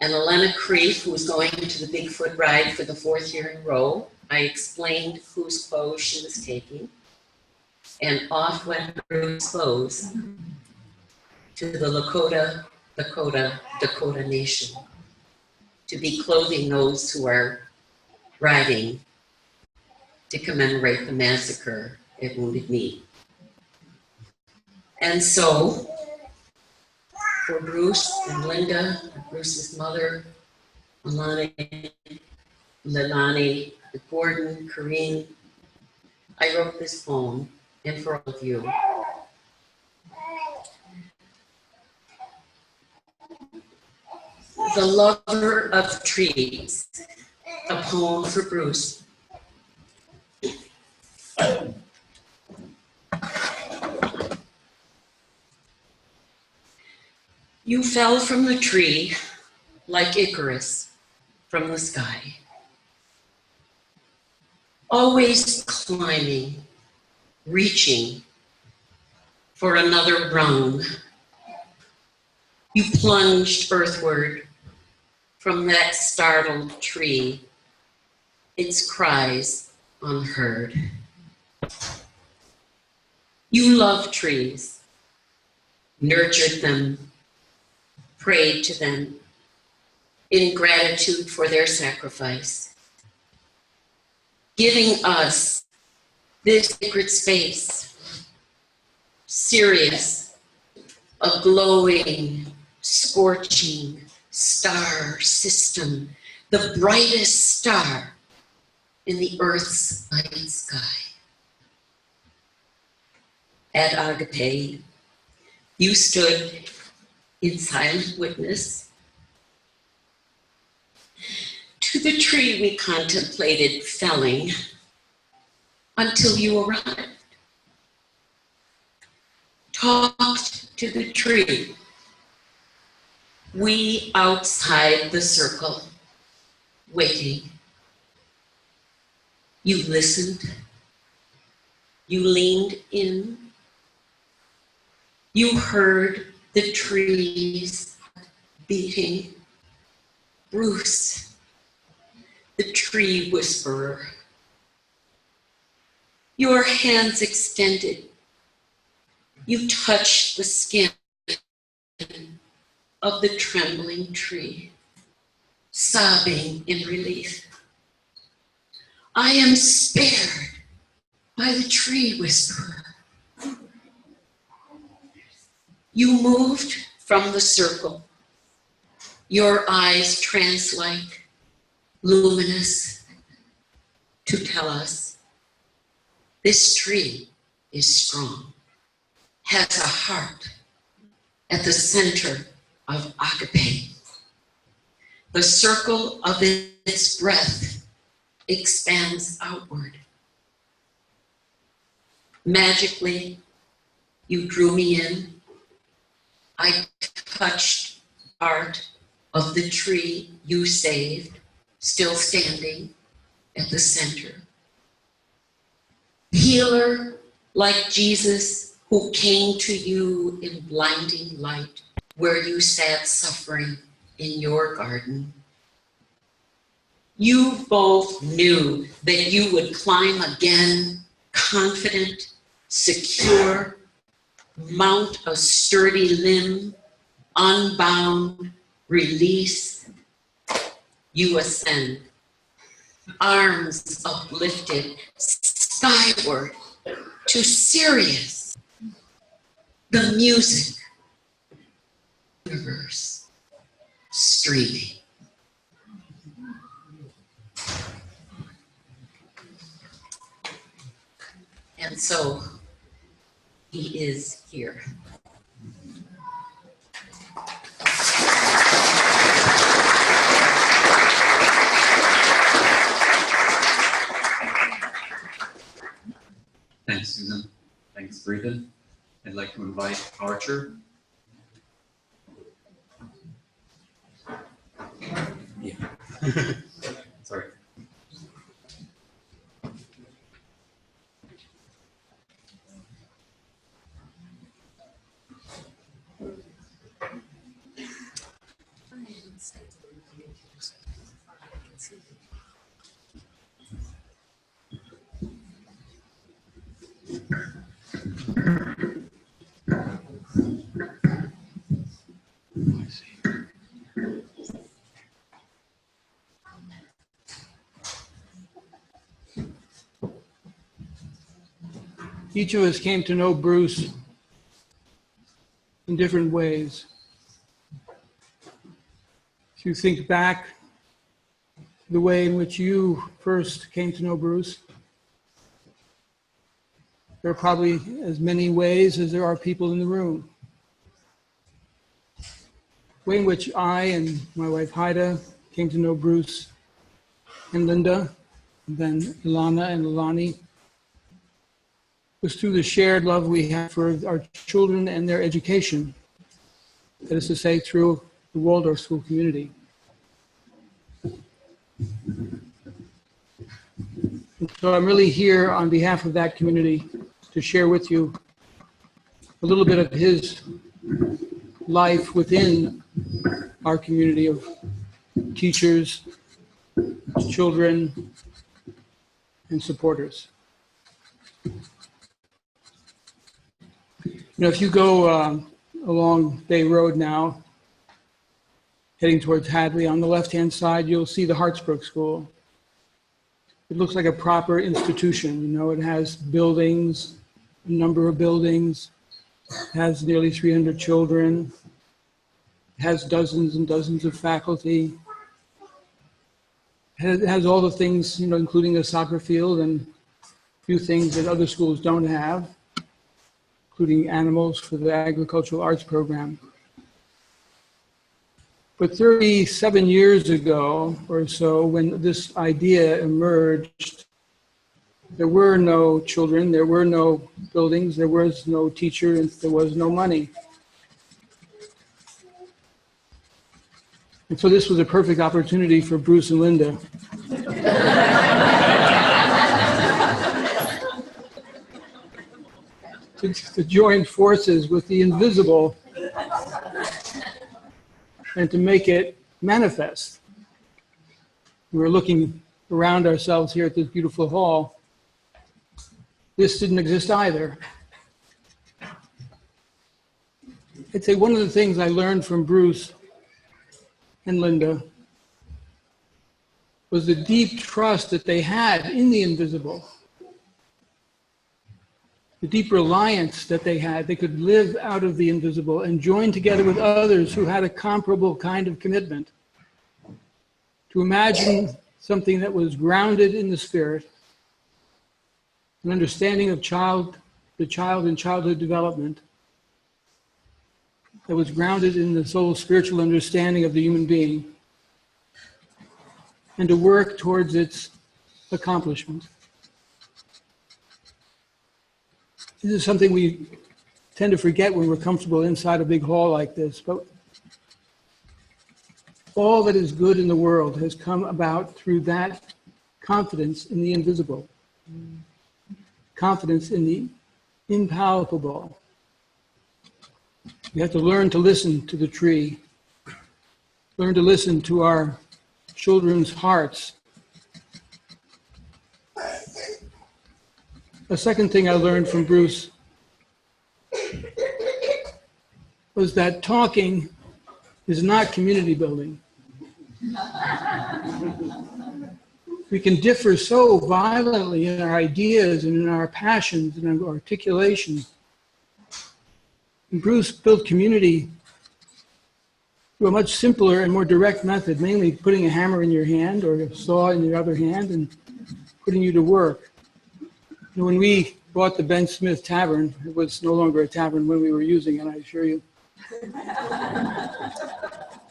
And Elena Creef, who was going to the Bigfoot ride for the 4th year in a row, I explained whose clothes she was taking. And off went Bruce's clothes to the Dakota Nation, to be clothing those who are riding to commemorate the massacre at Wounded Knee. And so, for Bruce and Linda, Bruce's mother, Leilani, Gordon, Corrine, I wrote this poem, and for all of you. The Lover of Trees, a poem for Bruce. You fell from the tree like Icarus from the sky, always climbing, reaching for another rung. You plunged earthward from that startled tree, its cries unheard. You loved trees, nurtured them, prayed to them in gratitude for their sacrifice, giving us this sacred space, Sirius, a glowing, scorching star system, the brightest star in the Earth's night sky. At Agape, you stood in silent witness to the tree we contemplated felling until you arrived. Talked to the tree, we outside the circle, waiting. You listened, you leaned in, you heard the trees beating. Bruce, the tree whisperer. your hands extended, you touched the skin of the trembling tree, sobbing in relief. I am spared by the tree whisperer. You moved from the circle, your eyes trance-like, luminous, to tell us this tree is strong, has a heart at the center of agape. The circle of its breath expands outward. Magically, you drew me in. I touched part of the tree you saved, still standing at the center. Healer like Jesus, who came to you in blinding light, where you sat suffering in your garden. You both knew that you would climb again, confident, secure, mount a sturdy limb, unbound, release. You ascend, arms uplifted, skyward to Sirius, the music, universe, streaming. And so he is here. Thanks, Susan. Thanks, Brita. I'd like to invite Archer. Yeah. Sorry. Each of us came to know Bruce in different ways. If you think back to the way in which you first came to know Bruce, there are probably as many ways as there are people in the room. The way in which I and my wife Haida came to know Bruce and Linda, and then Ilana and Ilani, was through the shared love we have for our children and their education. That is to say, through the Waldorf School community. And so I'm really here on behalf of that community to share with you a little bit of his life within our community of teachers, children, and supporters. You know, if you go along Bay Road now, heading towards Hadley, on the left-hand side, you'll see the Hartsbrook School. It looks like a proper institution. You know, it has buildings, a number of buildings, it has nearly 300 children, it has dozens and dozens of faculty. It has all the things, you know, including a soccer field and a few things that other schools don't have, including animals for the agricultural arts program. But 37 years ago or so, when this idea emerged, there were no children, there were no buildings, there was no teacher, and there was no money. And so this was a perfect opportunity for Bruce and Linda to join forces with the invisible and to make it manifest. We're looking around ourselves here at this beautiful hall. this didn't exist either. I'd say one of the things I learned from Bruce and Linda was the deep trust that they had in the invisible. The deep reliance that they had. They could live out of the invisible and join together with others who had a comparable kind of commitment to imagine something that was grounded in the spirit, an understanding of the child and childhood development that was grounded in the soul's spiritual understanding of the human being, and to work towards its accomplishment. This is something we tend to forget when we're comfortable inside a big hall like this, but all that is good in the world has come about through that confidence in the invisible, confidence in the impalpable. We have to learn to listen to the tree, learn to listen to our children's hearts. A second thing I learned from Bruce was that talking is not community building. We can differ so violently in our ideas and in our passions and our articulation. And Bruce built community through a much simpler and more direct method, mainly putting a hammer in your hand or a saw in your other hand and putting you to work. And when we bought the Ben Smith Tavern, it was no longer a tavern when we were using it, I assure you.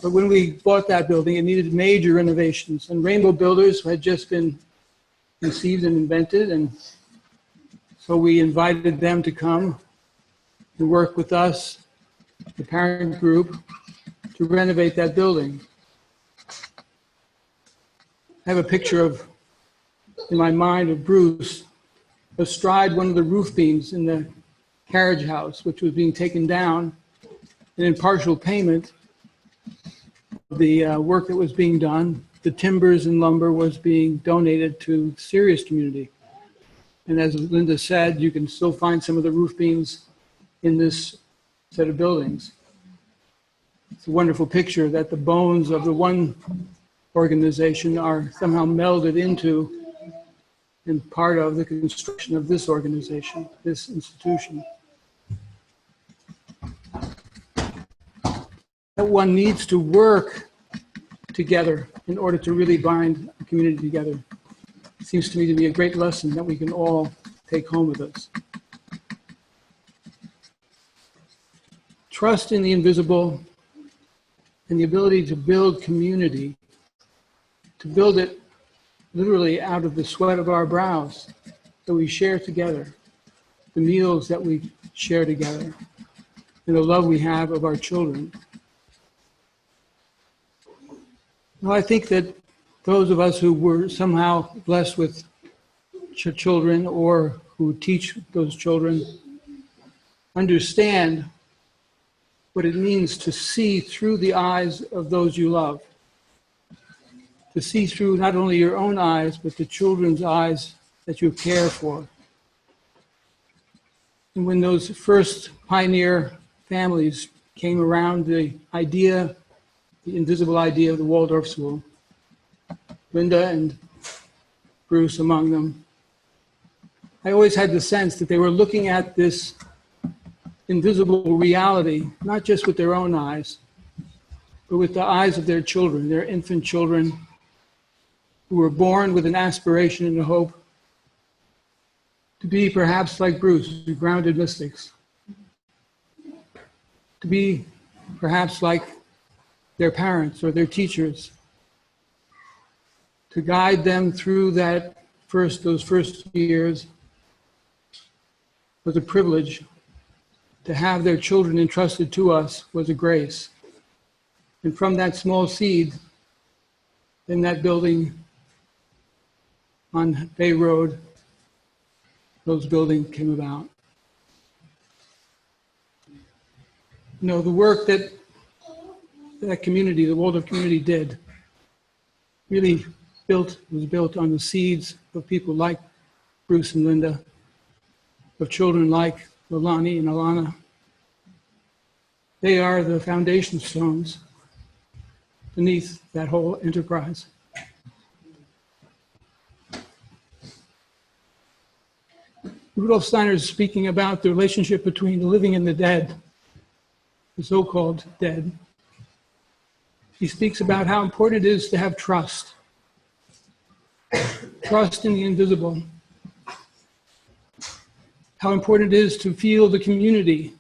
But when we bought that building, it needed major renovations. And Rainbow Builders had just been conceived and invented. And so we invited them to come and work with us, the parent group, to renovate that building. I have a picture in my mind of Bruce astride one of the roof beams in the carriage house, which was being taken down. And in partial payment, the work that was being done, the timbers and lumber was being donated to the Sirius community. And as Linda said, you can still find some of the roof beams in this set of buildings. It's a wonderful picture that the bones of the one organization are somehow melded into and part of the construction of this organization, this institution. That one needs to work together in order to really bind the community together. It seems to me to be a great lesson that we can all take home with us. Trust in the invisible and the ability to build community, to build it literally out of the sweat of our brows that we share together, the meals that we share together, and the love we have of our children. Well, I think that those of us who were somehow blessed with children or who teach those children understand what it means to see through the eyes of those you love. To see through not only your own eyes, but the children's eyes that you care for. And when those first pioneer families came around the idea, the invisible idea of the Waldorf School, Linda and Bruce among them, I always had the sense that they were looking at this invisible reality, not just with their own eyes, but with the eyes of their children, their infant children, who were born with an aspiration and a hope to be perhaps like Bruce, the grounded mystics, to be perhaps like their parents or their teachers, to guide them through those first years was a privilege. To have their children entrusted to us was a grace. And from that small seed, in that building on Bay Road, those buildings came about. You know, the work that community, the Waldorf community did, really was built on the seeds of people like Bruce and Linda, of children like Lilani and Alana. They are the foundation stones beneath that whole enterprise. Rudolf Steiner is speaking about the relationship between the living and the dead, the so-called dead. He speaks about how important it is to have trust. Trust in the invisible. How important it is to feel the community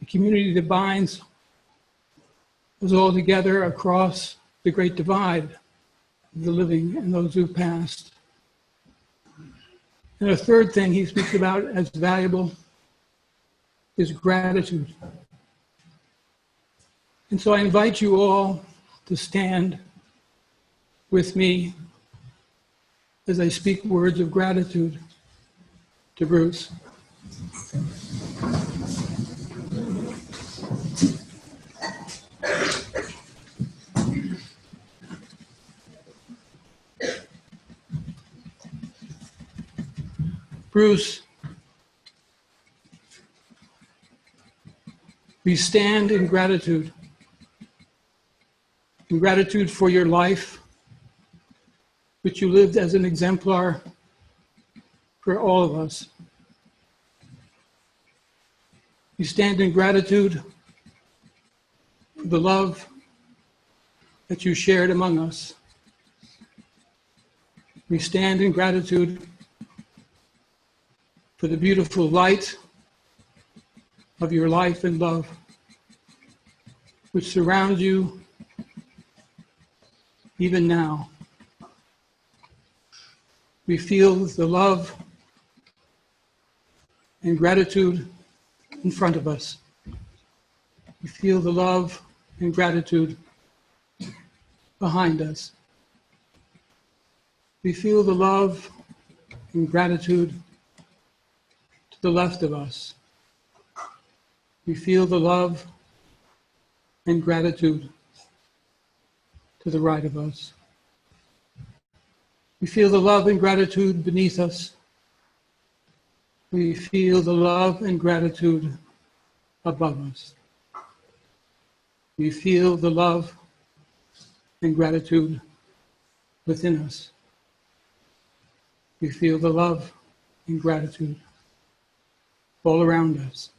that binds us all together across the great divide of the living and those who've passed. And a third thing he speaks about as valuable is gratitude. And so I invite you all to stand with me as I speak words of gratitude to Bruce. Bruce, we stand in gratitude for your life, which you lived as an exemplar for all of us. We stand in gratitude for the love that you shared among us. We stand in gratitude for the beautiful light of your life and love, which surrounds you even now. We feel the love and gratitude in front of us. We feel the love and gratitude behind us. We feel the love and gratitude to the left of us. We feel the love and gratitude to the right of us. We feel the love and gratitude beneath us. We feel the love and gratitude above us. We feel the love and gratitude within us. We feel the love and gratitude all around us.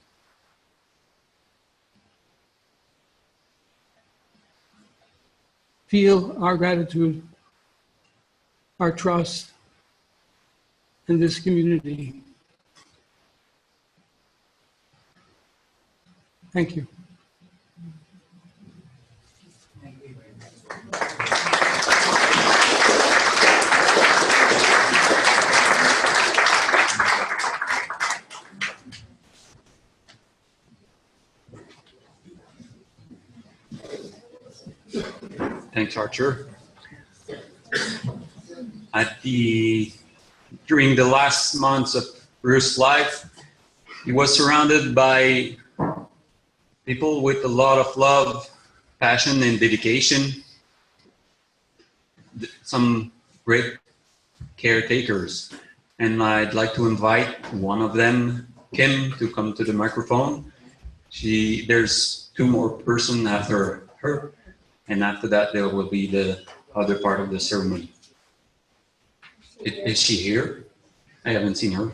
Feel our gratitude, our trust in this community. Thank you. Thanks, Archer. During the last months of Bruce's life, he was surrounded by people with a lot of love, passion, and dedication. Some great caretakers. And I'd like to invite one of them, Kim, to come to the microphone. There's two more persons after her. And after that, there will be the other part of the ceremony. Is she here? I haven't seen her.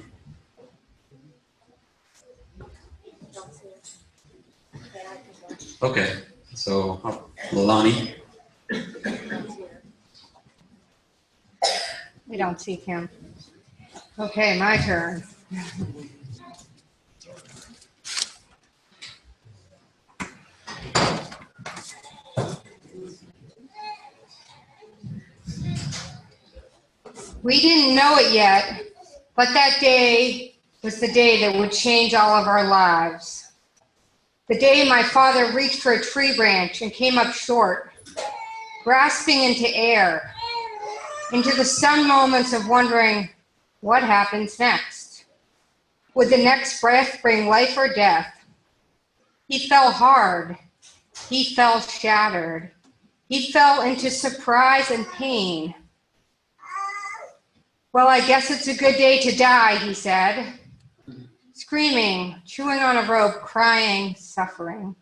Okay, so Lilani. We don't see Kim. Okay, my turn. We didn't know it yet, but that day was the day that would change all of our lives. The day my father reached for a tree branch and came up short, grasping into air, into the stunned moments of wondering, what happens next? Would the next breath bring life or death? He fell hard. He fell shattered. He fell into surprise and pain. Well, I guess it's a good day to die, he said. screaming, chewing on a rope, crying, suffering.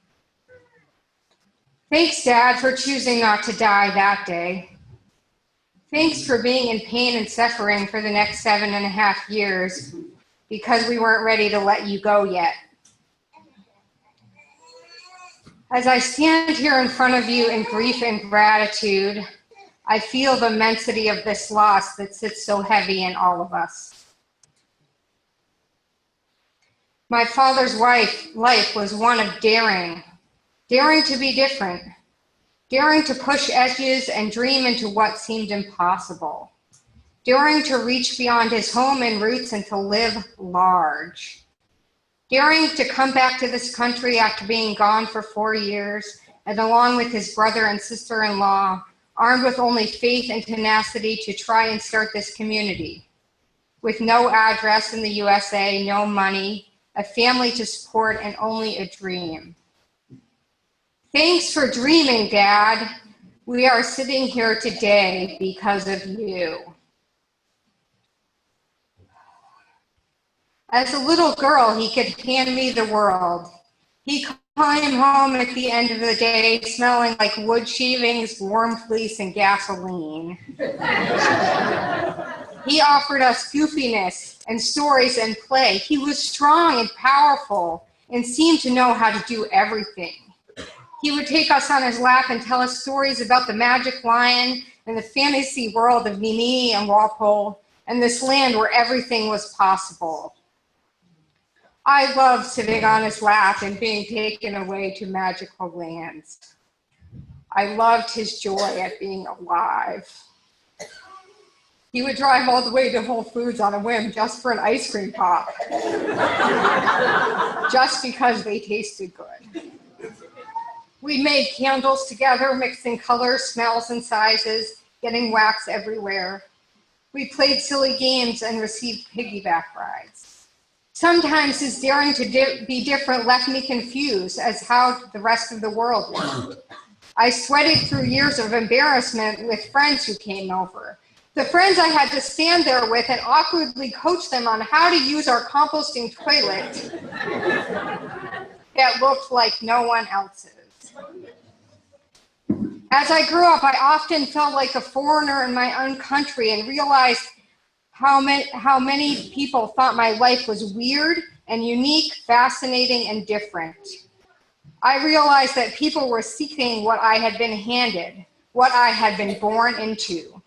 Thanks, Dad, for choosing not to die that day. Thanks for being in pain and suffering for the next 7.5 years because we weren't ready to let you go yet. As I stand here in front of you in grief and gratitude, I feel the immensity of this loss that sits so heavy in all of us. My father's life was one of daring to be different, daring to push edges and dream into what seemed impossible, daring to reach beyond his home and roots and to live large, daring to come back to this country after being gone for 4 years, and along with his brother and sister-in-law, armed with only faith and tenacity to try and start this community. With no address in the USA, no money, a family to support, and only a dream. Thanks for dreaming, Dad. We are sitting here today because of you. As a little girl, he could hand me the world. He came home at the end of the day smelling like wood shavings, warm fleece, and gasoline. He offered us goofiness and stories and play. He was strong and powerful and seemed to know how to do everything. He would take us on his lap and tell us stories about the magic lion and the fantasy world of Mimi and Walpole and this land where everything was possible. I loved sitting on his lap and being taken away to magical lands. I loved his joy at being alive. He would drive all the way to Whole Foods on a whim just for an ice cream pop. Just because they tasted good. We made candles together, mixing colors, smells, and sizes, getting wax everywhere. We played silly games and received piggyback rides. Sometimes his daring to be different left me confused as how the rest of the world was. I sweated through years of embarrassment with friends who came over. The friends I had to stand there with and awkwardly coach them on how to use our composting toilet that looked like no one else's. As I grew up, I often felt like a foreigner in my own country and realized how many people thought my life was weird and unique, fascinating, and different. I realized that people were seeking what I had been handed, what I had been born into.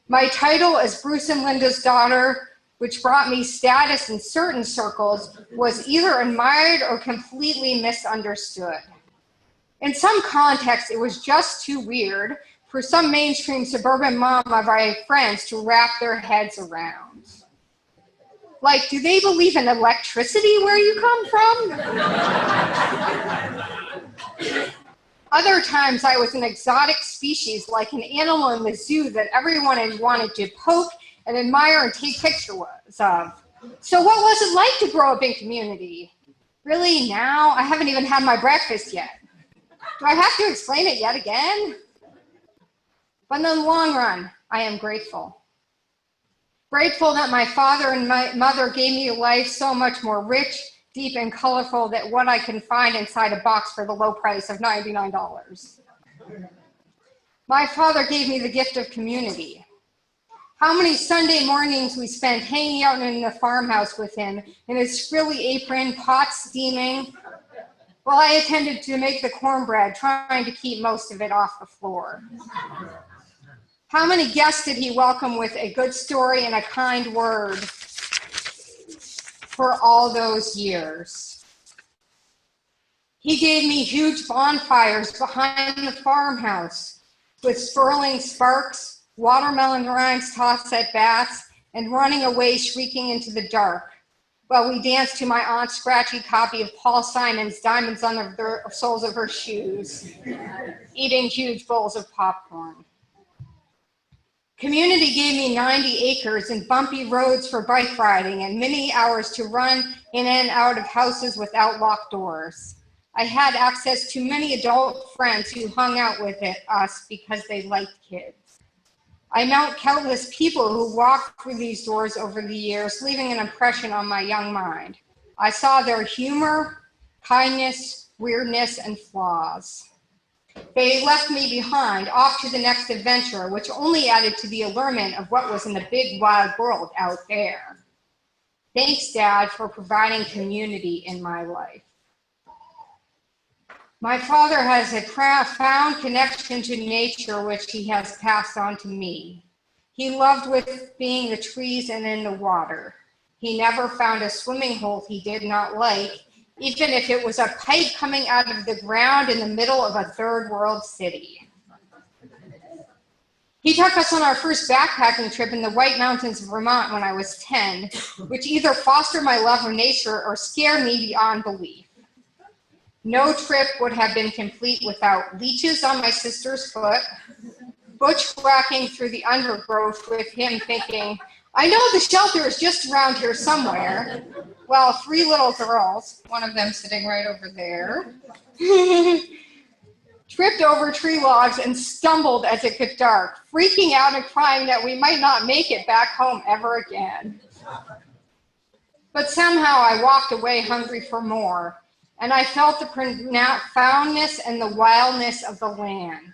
My title as Bruce and Linda's daughter, which brought me status in certain circles, was either admired or completely misunderstood. In some contexts, it was just too weird for some mainstream suburban mom of my friends to wrap their heads around. Like, do they believe in electricity where you come from? Other times I was an exotic species, like an animal in the zoo that everyone had wanted to poke and admire and take pictures of. So what was it like to grow up in community? Really, now? I haven't even had my breakfast yet. Do I have to explain it yet again? But in the long run, I am grateful. Grateful that my father and my mother gave me a life so much more rich, deep, and colorful than what I can find inside a box for the low price of $99. My father gave me the gift of community. How many Sunday mornings we spent hanging out in the farmhouse with him in his frilly apron, pot steaming, while I attended to make the cornbread, trying to keep most of it off the floor. How many guests did he welcome with a good story and a kind word for all those years? He gave me huge bonfires behind the farmhouse with swirling sparks, watermelon rinds tossed at bats, and running away shrieking into the dark, while we danced to my aunt's scratchy copy of Paul Simon's Diamonds on the Soles of Her Shoes, eating huge bowls of popcorn. Community gave me 90 acres and bumpy roads for bike riding and many hours to run in and out of houses without locked doors. I had access to many adult friends who hung out with us because they liked kids. I met countless people who walked through these doors over the years, leaving an impression on my young mind. I saw their humor, kindness, weirdness, and flaws. They left me behind, off to the next adventure, which only added to the allurement of what was in the big, wild world out there. Thanks, Dad, for providing community in my life. My father has a profound connection to nature, which he has passed on to me. He loved with being the trees and in the water. He never found a swimming hole he did not like, even if it was a pipe coming out of the ground in the middle of a third world city. He took us on our first backpacking trip in the White Mountains of Vermont when I was 10, which either fostered my love of nature or scared me beyond belief. No trip would have been complete without leeches on my sister's foot, bushwhacking through the undergrowth with him thinking, I know the shelter is just around here somewhere. Well, 3 little girls, one of them sitting right over there, tripped over tree logs and stumbled as it got dark, freaking out and crying that we might not make it back home ever again. But somehow I walked away hungry for more, and I felt the profoundness and the wildness of the land.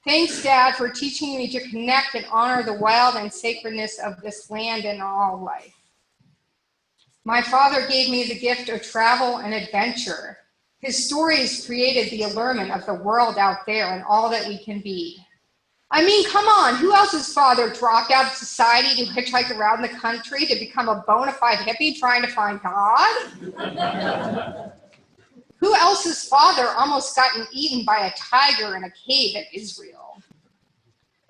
Thanks, Dad, for teaching me to connect and honor the wild and sacredness of this land and all life. My father gave me the gift of travel and adventure. His stories created the allurement of the world out there and all that we can be. I mean, come on, who else's father dropped out of society to hitchhike around the country to become a bona fide hippie trying to find God? Who else's father almost gotten eaten by a tiger in a cave in Israel?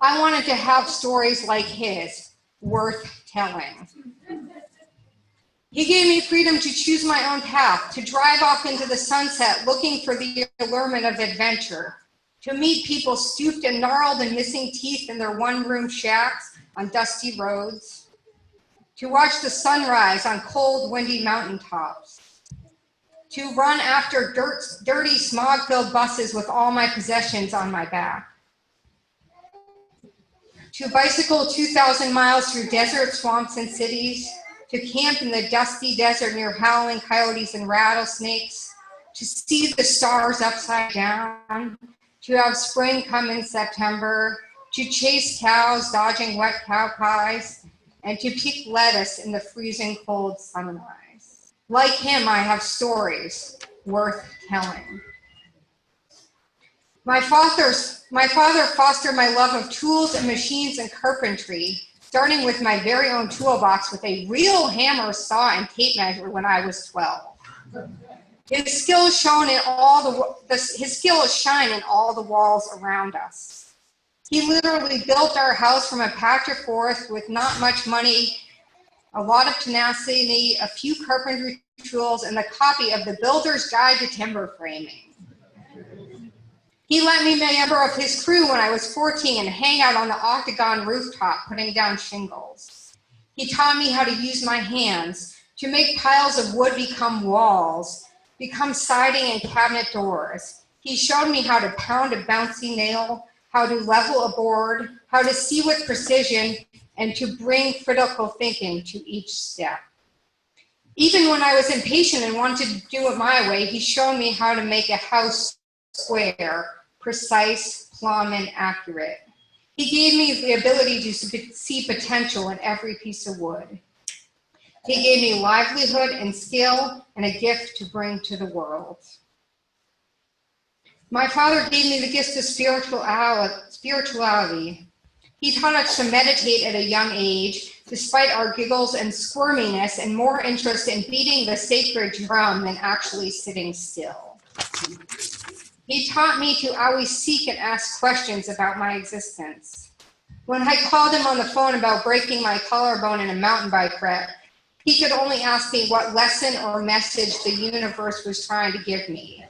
I wanted to have stories like his, worth telling. He gave me freedom to choose my own path, to drive off into the sunset looking for the allurement of adventure, to meet people stooped and gnarled and missing teeth in their one-room shacks on dusty roads, to watch the sunrise on cold, windy mountaintops, to run after dirty, smog-filled buses with all my possessions on my back, to bicycle 2,000 miles through desert, swamps, and cities, to camp in the dusty desert near howling coyotes and rattlesnakes, to see the stars upside down, to have spring come in September, to chase cows dodging wet cow pies, and to pick lettuce in the freezing cold sunrise. Like him, I have stories worth telling. My father fostered my love of tools and machines and carpentry, starting with my very own toolbox with a real hammer, saw, and tape measure when I was 12. His skills shine in all the walls around us. He literally built our house from a patch of forest with not much money, a lot of tenacity, a few carpentry tools, and the copy of the Builder's Guide to Timber Framing. He let me be a member of his crew when I was 14 and hang out on the octagon rooftop putting down shingles. He taught me how to use my hands to make piles of wood become walls, become siding and cabinet doors. He showed me how to pound a bouncy nail, how to level a board, how to see with precision, and to bring critical thinking to each step. Even when I was impatient and wanted to do it my way, he showed me how to make a house square, precise, plumb, and accurate. He gave me the ability to see potential in every piece of wood. He gave me livelihood and skill and a gift to bring to the world. My father gave me the gift of spirituality. He taught us to meditate at a young age, despite our giggles and squirminess, and more interest in beating the sacred drum than actually sitting still. He taught me to always seek and ask questions about my existence. When I called him on the phone about breaking my collarbone in a mountain bike wreck, he could only ask me what lesson or message the universe was trying to give me.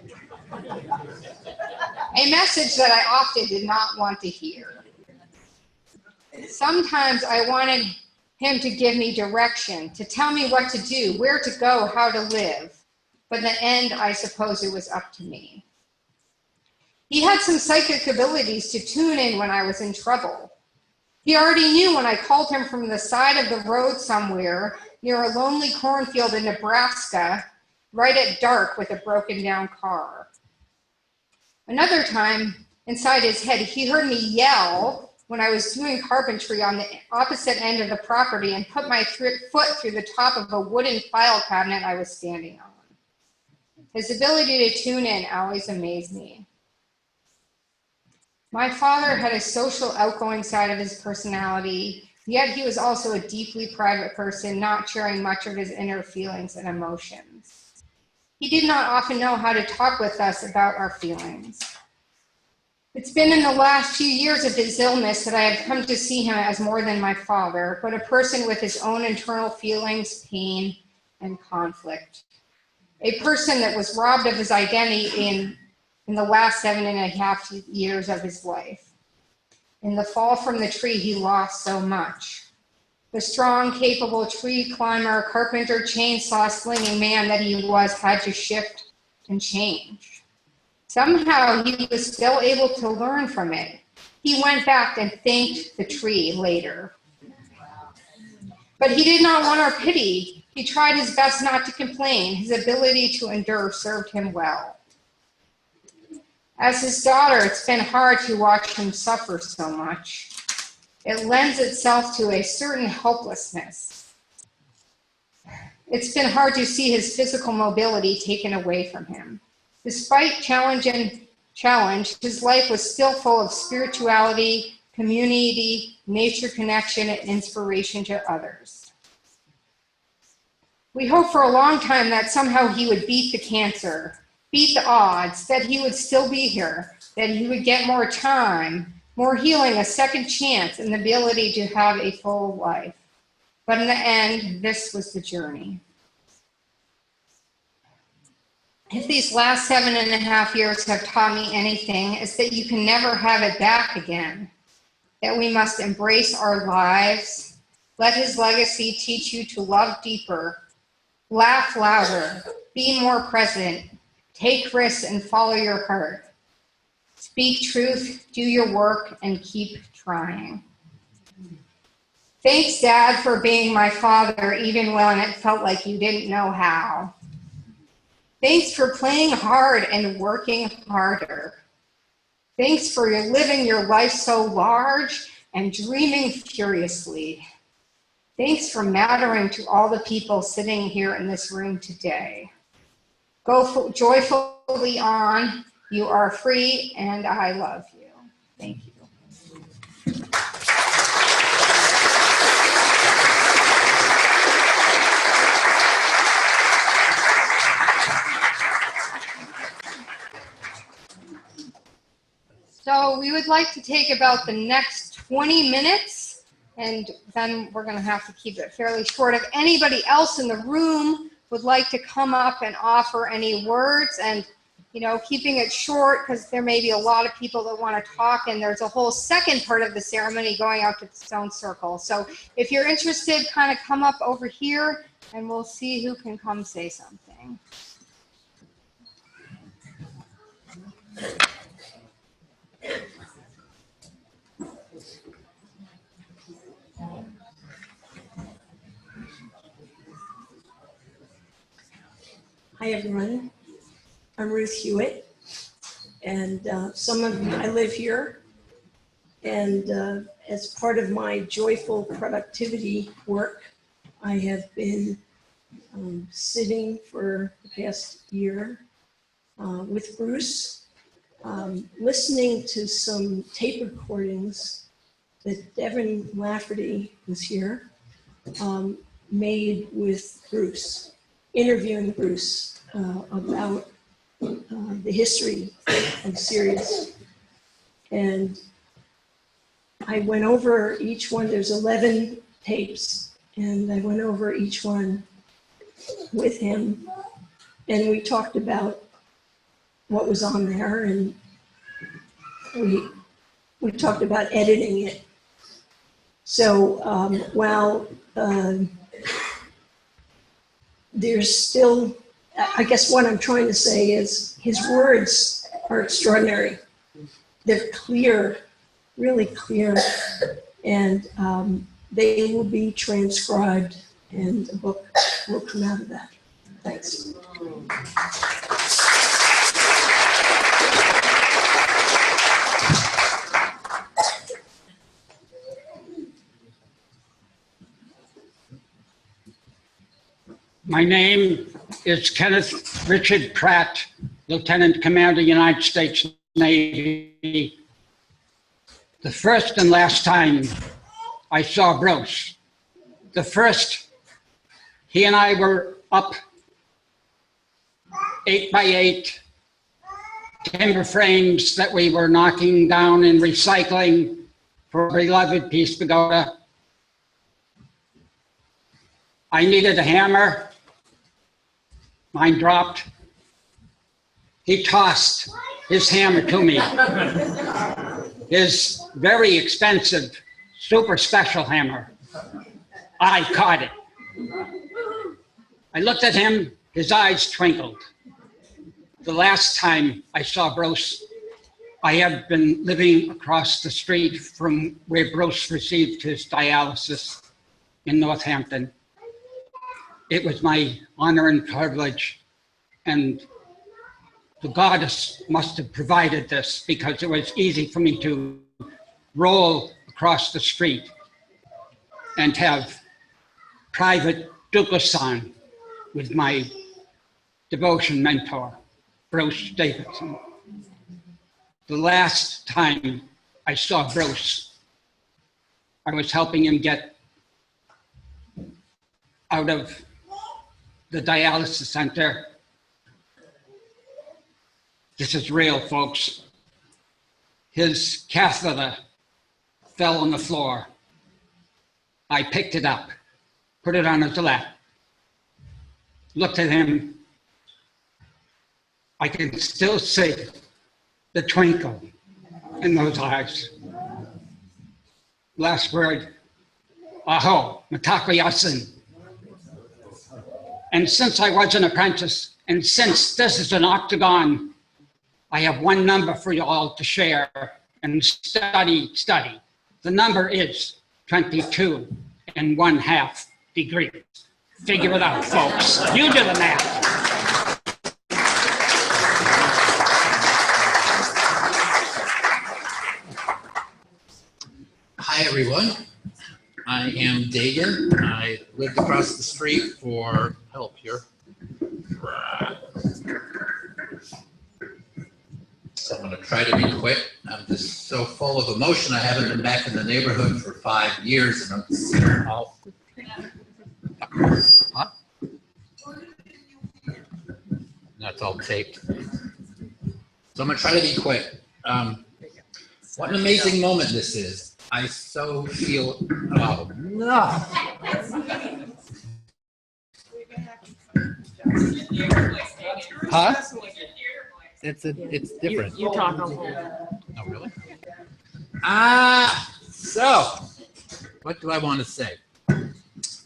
A message that I often did not want to hear. Sometimes I wanted him to give me direction, to tell me what to do, where to go, how to live. But in the end, I suppose it was up to me. He had some psychic abilities to tune in when I was in trouble. He already knew when I called him from the side of the road somewhere near a lonely cornfield in Nebraska, right at dark with a broken down car. Another time, inside his head, he heard me yell when I was doing carpentry on the opposite end of the property and put my foot through the top of a wooden file cabinet I was standing on. His ability to tune in always amazed me. My father had a social, outgoing side of his personality, yet he was also a deeply private person, not sharing much of his inner feelings and emotions. He did not often know how to talk with us about our feelings. It's been in the last few years of his illness that I have come to see him as more than my father, but a person with his own internal feelings, pain, and conflict. A person that was robbed of his identity in the last 7.5 years of his life. In the fall from the tree, he lost so much. The strong, capable tree climber, carpenter, chainsaw slinging man that he was had to shift and change. Somehow he was still able to learn from it. He went back and thanked the tree later. But he did not want our pity. He tried his best not to complain. His ability to endure served him well. As his daughter, it's been hard to watch him suffer so much. It lends itself to a certain helplessness. It's been hard to see his physical mobility taken away from him. Despite challenge, his life was still full of spirituality, community, nature connection, and inspiration to others. We hoped for a long time that somehow he would beat the cancer, beat the odds, that he would still be here, that he would get more time, more healing, a second chance, and the ability to have a full life. But in the end, this was the journey. If these last 7.5 years have taught me anything, it's that you can never have it back again, that we must embrace our lives, let his legacy teach you to love deeper, laugh louder, be more present, take risks and follow your heart. Speak truth, do your work, and keep trying. Thanks, Dad, for being my father, even when it felt like you didn't know how. Thanks for playing hard and working harder. Thanks for living your life so large and dreaming furiously. Thanks for mattering to all the people sitting here in this room today. Go joyfully on. You are free, and I love you. Thank you. So we would like to take about the next 20 minutes, and then we're going to have to keep it fairly short. If anybody else in the room would like to come up and offer any words, and keeping it short because there may be a lot of people that want to talk, and there's a whole second part of the ceremony going out to the stone circle. So if you're interested, kind of come up over here and we'll see who can come say something. Hi, everyone. I'm Ruth Hewitt, and I live here, and as part of my joyful productivity work, I have been sitting for the past year with Bruce, listening to some tape recordings that Devin Lafferty was here, made with Bruce, interviewing Bruce about the history of Sirius. And I went over each one. There's 11 tapes, and I went over each one with him, and we talked about what was on there, and we talked about editing it. So while there's still, I guess what I'm trying to say is his words are extraordinary. They're clear, really clear, And they will be transcribed and a book will come out of that. Thanks. My name is Kenneth Richard Pratt, Lieutenant Commander, United States Navy. The first and last time I saw Bruce, the first, he and I were up 8x8 timber frames that we were knocking down and recycling for a beloved Peace Pagoda. I needed a hammer. Mine dropped. He tossed his hammer to me. His very expensive, super special hammer. I caught it. I looked at him, his eyes twinkled. The last time I saw Bruce, I have been living across the street from where Bruce received his dialysis in Northampton. It was my honor and privilege, and the goddess must have provided this because it was easy for me to roll across the street and have private dukkha-san with my devotion mentor, Bruce Davidson. The last time I saw Bruce, I was helping him get out of the dialysis center. This is real, folks. His catheter fell on the floor. I picked it up, put it on his lap, looked at him. I can still see the twinkle in those eyes. Last word, aho, matakoyasin. And since I was an apprentice, and since this is an octagon, I have one number for you all to share and study. The number is 22½ degrees. Figure it out, folks. You do the math. Hi, everyone. I am Dagan. I lived across the street for help here. So I'm going to try to be quick. I'm just so full of emotion. I haven't been back in the neighborhood for 5 years, and I'm just all. Huh? That's all taped. So I'm going to try to be quick. What an amazing moment this is. I so feel, oh no. Huh? It's different. You talk on hold. Oh, really? So, what do I want to say?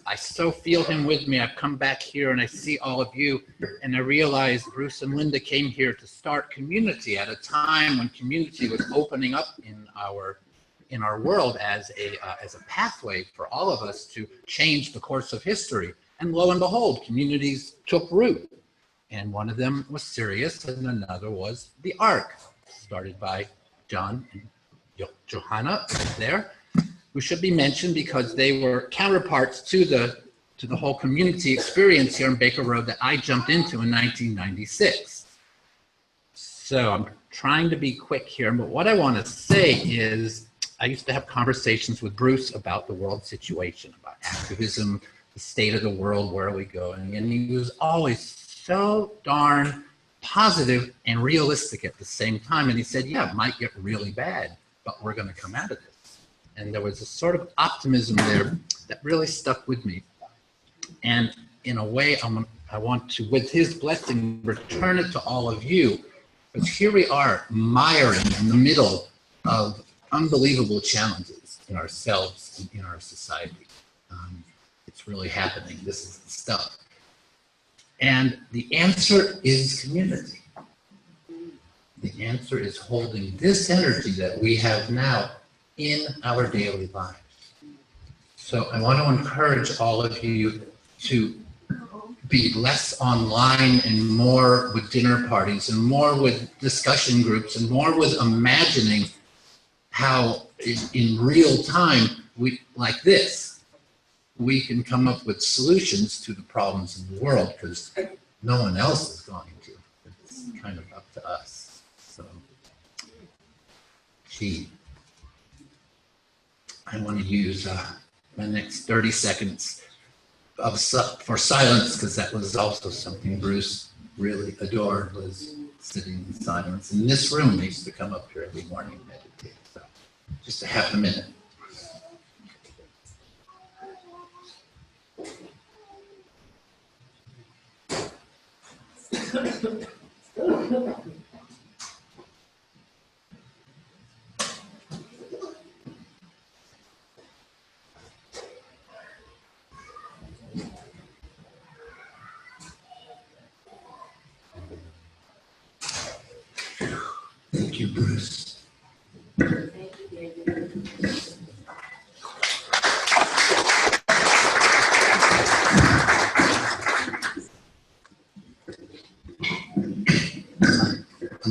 I so feel him with me. I've come back here and I see all of you, and I realize Bruce and Linda came here to start community at a time when community was opening up in our world as a pathway for all of us to change the course of history. And lo and behold, communities took root. And one of them was Sirius, and another was the Ark, started by John and Johanna there, who should be mentioned because they were counterparts to the whole community experience here on Baker Road that I jumped into in 1996. So I'm trying to be quick here, but what I want to say is I used to have conversations with Bruce about the world situation, about activism, the state of the world, where are we going, and he was always so darn positive and realistic at the same time. And he said, yeah, it might get really bad, but we're going to come out of this. And there was a sort of optimism there that really stuck with me. And in a way, I want to, with his blessing, return it to all of you. Because here we are, miring in the middle of unbelievable challenges in ourselves and in our society. It's really happening. This is the stuff. And the answer is community. The answer is holding this energy that we have now in our daily lives. So I want to encourage all of you to be less online and more with dinner parties and more with discussion groups and more with imagining how in real time, like this, we can come up with solutions to the problems in the world, because no one else is going to. It's kind of up to us. So, I want to use my next 30 seconds for silence, because that was also something Bruce really adored, was sitting in silence. In this room, he used to come up here every morning and meditate. So just a half a minute. Thank you, Bruce.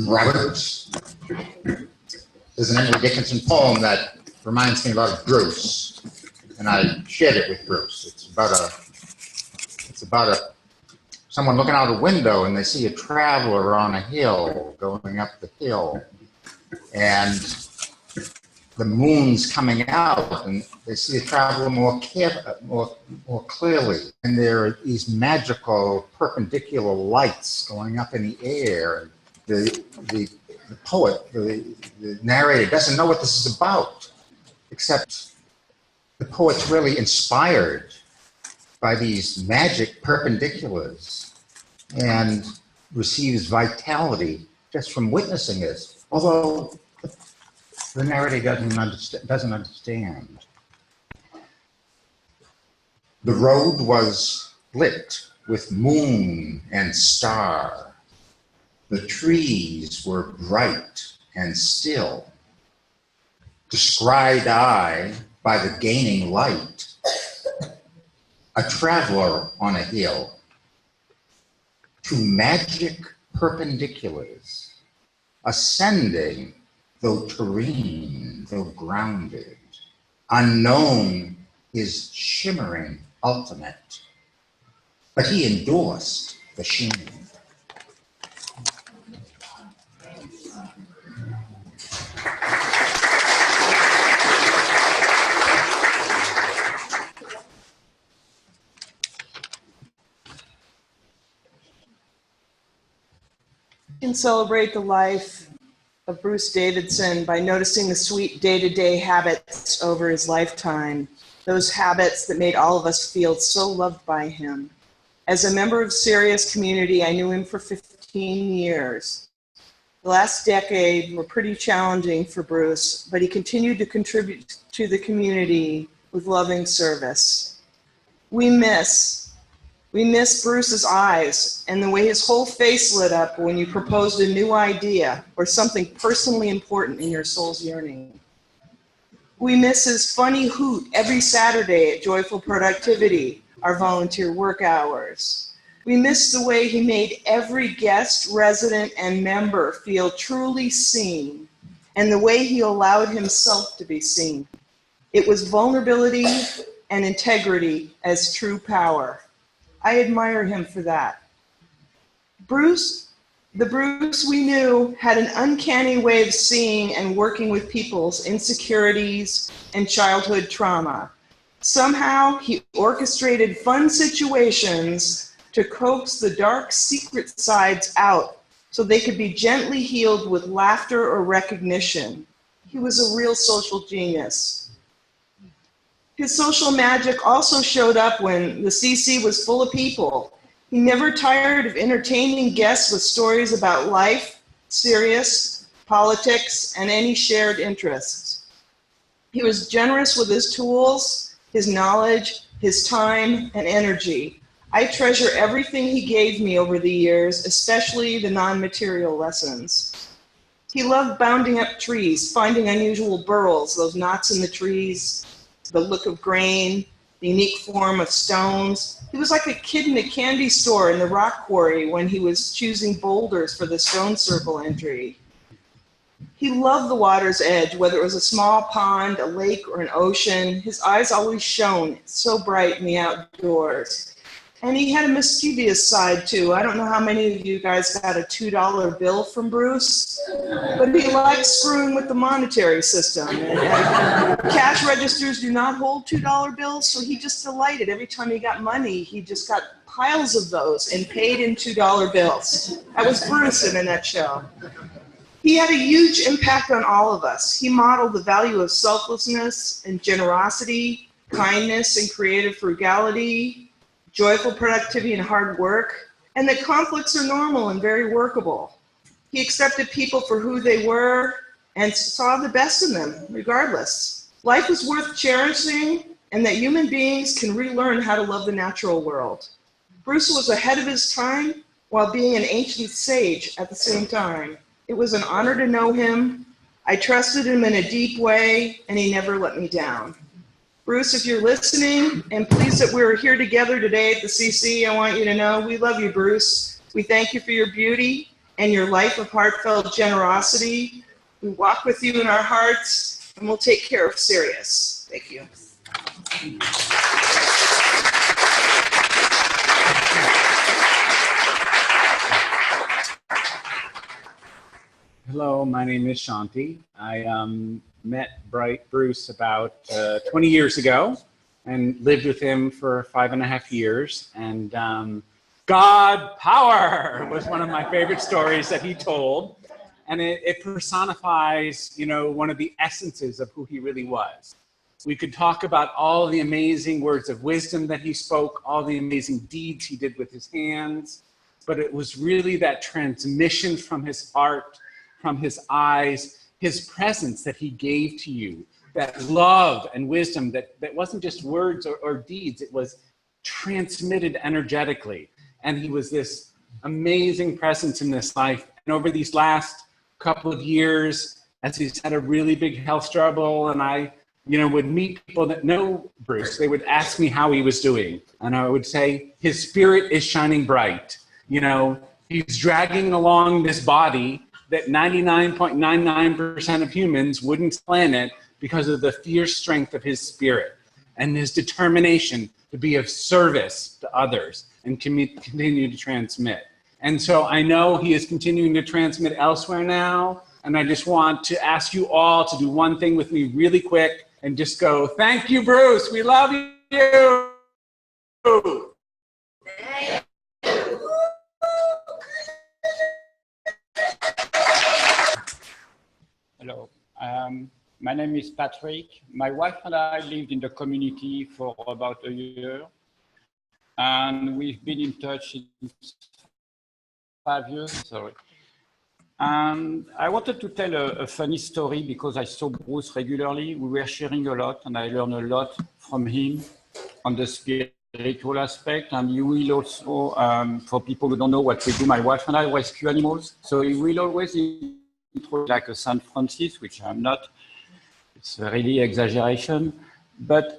Roberts. There's an Emily Dickinson poem that reminds me a lot of Bruce, and I shared it with Bruce. It's about someone looking out a window and they see a traveler on a hill going up the hill, and the moon's coming out, and they see the traveler more clearly, and there are these magical perpendicular lights going up in the air. The poet, the narrator, doesn't know what this is about, except the poet's really inspired by these magic perpendiculars and receives vitality just from witnessing this, although the narrator doesn't understand. The road was lit with moon and star. The trees were bright and still. Descried I by the gaining light, a traveler on a hill, to magic perpendiculars, ascending, though terrene, though grounded, unknown his shimmering ultimate, but he endorsed the sheen. We can celebrate the life of Bruce Davidson by noticing the sweet day-to-day habits over his lifetime, those habits that made all of us feel so loved by him. As a member of Sirius community, I knew him for 15 years. The last decade were pretty challenging for Bruce, but he continued to contribute to the community with loving service. We miss Bruce's eyes and the way his whole face lit up when you proposed a new idea or something personally important in your soul's yearning. We miss his funny hoot every Saturday at Joyful Productivity, our volunteer work hours. We miss the way he made every guest, resident, and member feel truly seen, and the way he allowed himself to be seen. It was vulnerability and integrity as true power. I admire him for that. The Bruce we knew had an uncanny way of seeing and working with people's insecurities and childhood trauma. Somehow he orchestrated fun situations to coax the dark secret sides out so they could be gently healed with laughter or recognition. He was a real social genius. His social magic also showed up when the CC was full of people. He never tired of entertaining guests with stories about life, Sirius, politics, and any shared interests. He was generous with his tools, his knowledge, his time, and energy. I treasure everything he gave me over the years, especially the non-material lessons. He loved bounding up trees, finding unusual burls, those knots in the trees, the look of grain, the unique form of stones. He was like a kid in a candy store in the rock quarry when he was choosing boulders for the stone circle entry. He loved the water's edge, whether it was a small pond, a lake, or an ocean. His eyes always shone so bright in the outdoors. And he had a mischievous side too. I don't know how many of you guys got a $2 bill from Bruce, but he liked screwing with the monetary system. And cash registers do not hold $2 bills, so he just delighted. Every time he got money, he just got piles of those and paid in $2 bills. That was Bruce in a nutshell. He had a huge impact on all of us. He modeled the value of selflessness and generosity, kindness and creative frugality, joyful productivity and hard work, and that conflicts are normal and very workable. He accepted people for who they were and saw the best in them, regardless. Life is worth cherishing, and that human beings can relearn how to love the natural world. Bruce was ahead of his time while being an ancient sage at the same time. It was an honor to know him. I trusted him in a deep way, and he never let me down. Bruce, if you're listening and pleased that we're here together today at the CC, I want you to know we love you, Bruce. We thank you for your beauty and your life of heartfelt generosity. We walk with you in our hearts, and we'll take care of Sirius. Thank you. Hello, my name is Shanti. I met Bruce about 20 years ago and lived with him for 5.5 years. And God power was one of my favorite stories that he told. And it personifies, you know, one of the essences of who he really was. We could talk about all the amazing words of wisdom that he spoke, all the amazing deeds he did with his hands, but it was really that transmission from his heart, from his eyes, his presence that he gave to you, that love and wisdom that wasn't just words or deeds, it was transmitted energetically. And he was this amazing presence in this life. And over these last couple of years, as he's had a really big health struggle, and I, you know, would meet people that know Bruce, they would ask me how he was doing. And I would say, his spirit is shining bright. You know, he's dragging along this body that 99.99% of humans wouldn't planet because of the fierce strength of his spirit and his determination to be of service to others and continue to transmit. And so I know he is continuing to transmit elsewhere now, and I just want to ask you all to do one thing with me really quick and just go, thank you, Bruce, we love you. Hello, my name is Patrick. My wife and I lived in the community for about a year, and we've been in touch since 5 years, sorry. And I wanted to tell a funny story because I saw Bruce regularly. We were sharing a lot, and I learned a lot from him on the spiritual aspect. And he will also, for people who don't know what we do, my wife and I rescue animals. So he will always like a San Francis, which I'm not, it's really exaggeration, but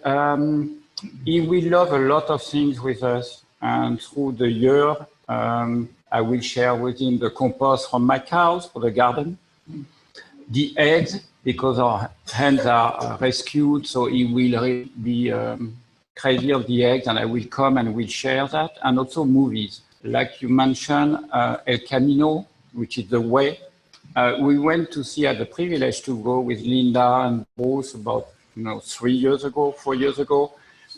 he will love a lot of things with us, and through the year, I will share with him the compost from my cows for the garden, the eggs, because our hens are rescued, so he will be crazy of the eggs, and I will come and we'll share that, and also movies. Like you mentioned, El Camino, which is The Way. We went to see, had the privilege to go with Linda and Bruce about 4 years ago,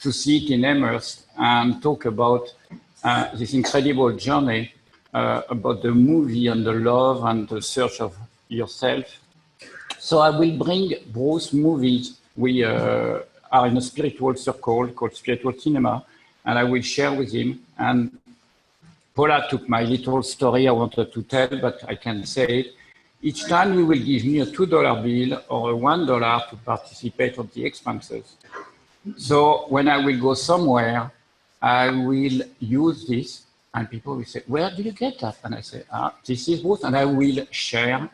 to see it in Amherst and talk about this incredible journey about the movie and the love and the search of yourself. So I will bring Bruce movies. We are in a spiritual circle called Spiritual Cinema, and I will share with him. And Paula took my little story I wanted to tell, but I can say it. Each time he will give me a $2 bill or a $1 to participate on the expenses. So when I will go somewhere, I will use this, and people will say, where do you get that? And I say, this is Bruce, and I will share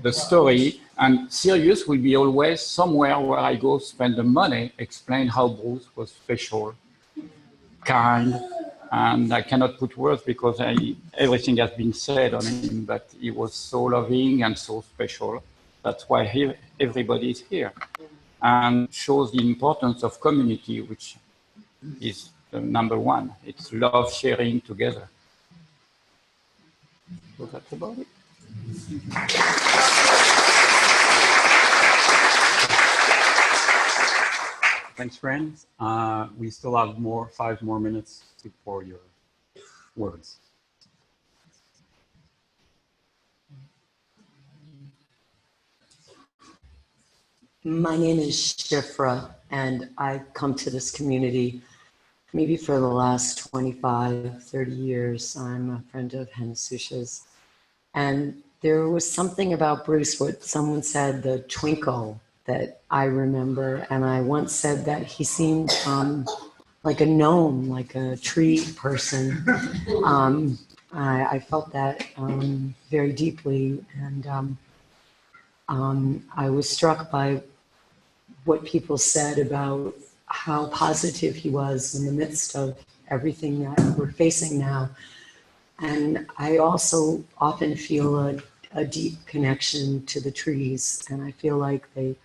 the story. And Sirius will be always somewhere where I go spend the money, explain how Bruce was special, kind, and I cannot put words because everything has been said on him, but he was so loving and so special. That's why everybody is here, and shows the importance of community, which is the number one. It's love sharing together. So that's about it. Thanks, friends. We still have 5 more minutes before your words. My name is Shifra, and I've come to this community maybe for the last 25, 30 years. I'm a friend of Hensusha's. And there was something about Bruce, what someone said, the twinkle, that I remember. And I once said that he seemed like a gnome, like a tree person. I felt that very deeply. And I was struck by what people said about how positive he was in the midst of everything that we're facing now. And I also often feel a deep connection to the trees, and I feel like they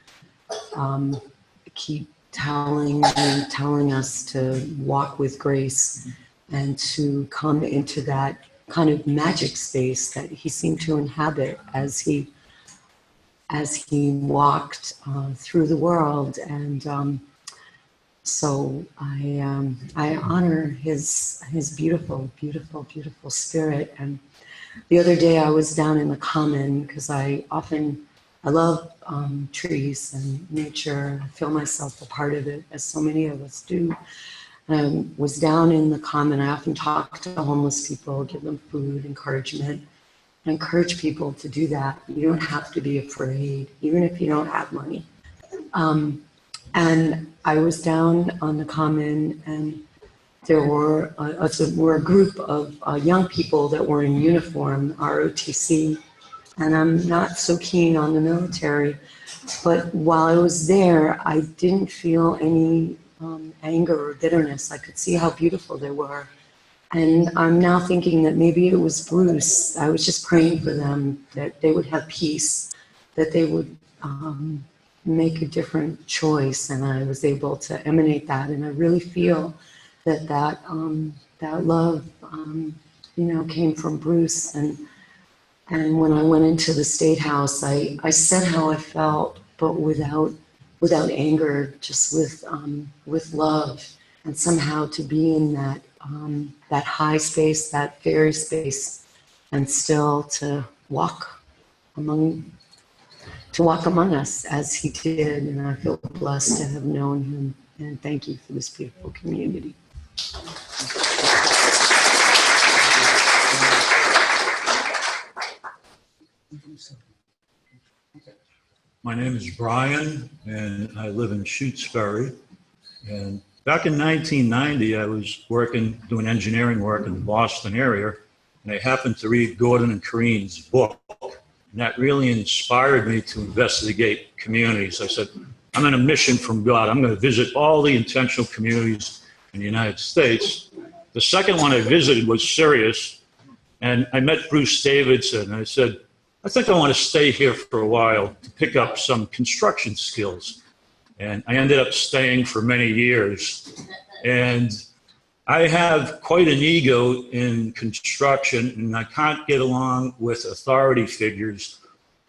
keep telling us to walk with grace and to come into that kind of magic space that he seemed to inhabit as he walked through the world. And so I honor his beautiful, beautiful, beautiful spirit. And the other day I was down in the common because I love trees and nature. I feel myself a part of it, as so many of us do. Was down in the common. I often talk to homeless people, give them food, encouragement. I encourage people to do that. You don't have to be afraid, even if you don't have money. And I was down on the common, and there were a group of young people that were in uniform, ROTC, and I'm not so keen on the military. But while I was there, I didn't feel any anger or bitterness. I could see how beautiful they were. And I'm now thinking that maybe it was Bruce. I was just praying for them, that they would have peace, that they would make a different choice. And I was able to emanate that. And I really feel that love, came from Bruce. And when I went into the State House, I said how I felt, but without anger, just with love, and somehow to be in that high space, that fairy space, and still to walk among us as he did. And I feel blessed to have known him. And thank you for this beautiful community. My name is Brian, and I live in Shutesbury. And back in 1990, I was doing engineering work in the Boston area, and I happened to read Gordon and Kareen's book. And that really inspired me to investigate communities. I said, I'm on a mission from God. I'm going to visit all the intentional communities in the United States. The second one I visited was Sirius, and I met Bruce Davidson. And I said, I think I want to stay here for a while to pick up some construction skills. And I ended up staying for many years. And I have quite an ego in construction, and I can't get along with authority figures.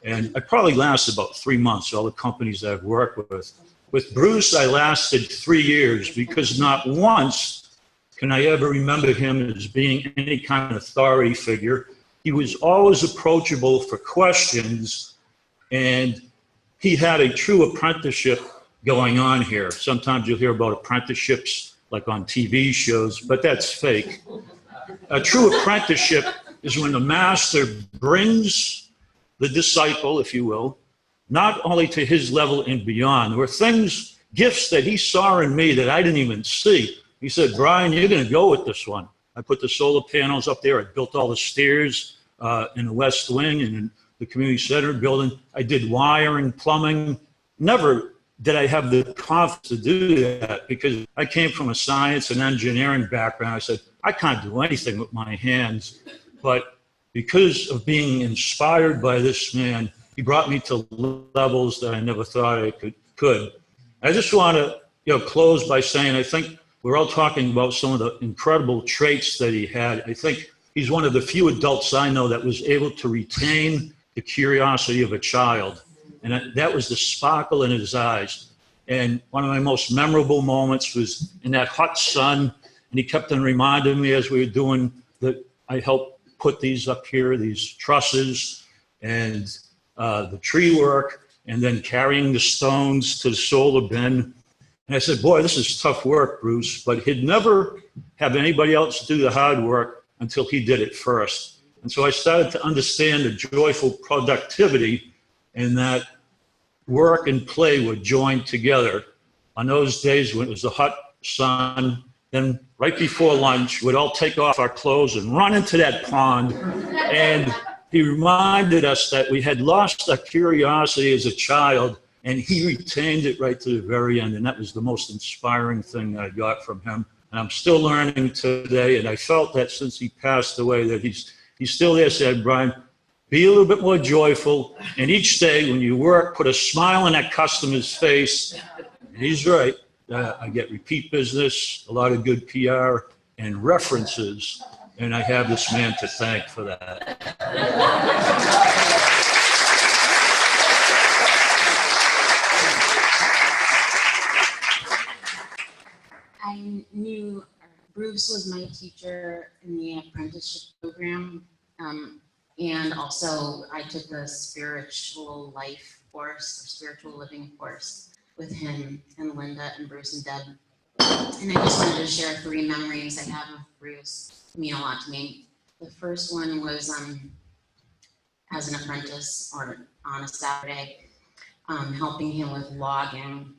And I probably lasted about 3 months, all the companies I've worked with. With Bruce, I lasted 3 years because not once can I ever remember him as being any kind of authority figure. He was always approachable for questions, and he had a true apprenticeship going on here. Sometimes you'll hear about apprenticeships like on TV shows, but that's fake. A true apprenticeship is when the master brings the disciple, if you will, not only to his level and beyond. There were things, gifts that he saw in me that I didn't even see. He said, Brian, you're going to go with this one. I put the solar panels up there. I built all the stairs in the West Wing, and the community center building. I did wiring, plumbing. Never did I have the confidence to do that because I came from a science and engineering background. I said, I can't do anything with my hands. But because of being inspired by this man, he brought me to levels that I never thought I could. I just want to close by saying I think we're all talking about some of the incredible traits that he had. I think he's one of the few adults I know that was able to retain the curiosity of a child. And that was the sparkle in his eyes. And one of my most memorable moments was in that hot sun. And he kept on reminding me as we were doing I helped put these up here, these trusses and the tree work, and then carrying the stones to the solar bin. And I said, boy, this is tough work, Bruce, but he'd never have anybody else do the hard work until he did it first. And so I started to understand the joyful productivity and that work and play were joined together. On those days when it was the hot sun, then right before lunch, we'd all take off our clothes and run into that pond. And he reminded us that we had lost our curiosity as a child, and he retained it right to the very end. And that was the most inspiring thing I got from him. And I'm still learning today. And I felt that since he passed away, that he's still there. Said, Brian, be a little bit more joyful. And each day when you work, put a smile on that customer's face. And he's right. I get repeat business, a lot of good PR and references. And I have this man to thank for that. I knew Bruce was my teacher in the apprenticeship program. And also I took a spiritual life course, or spiritual living course with him and Linda and Bruce and Deb. And I just wanted to share 3 memories I have of Bruce. They mean a lot to me. The first one was as an apprentice or on a Saturday, helping him with logging,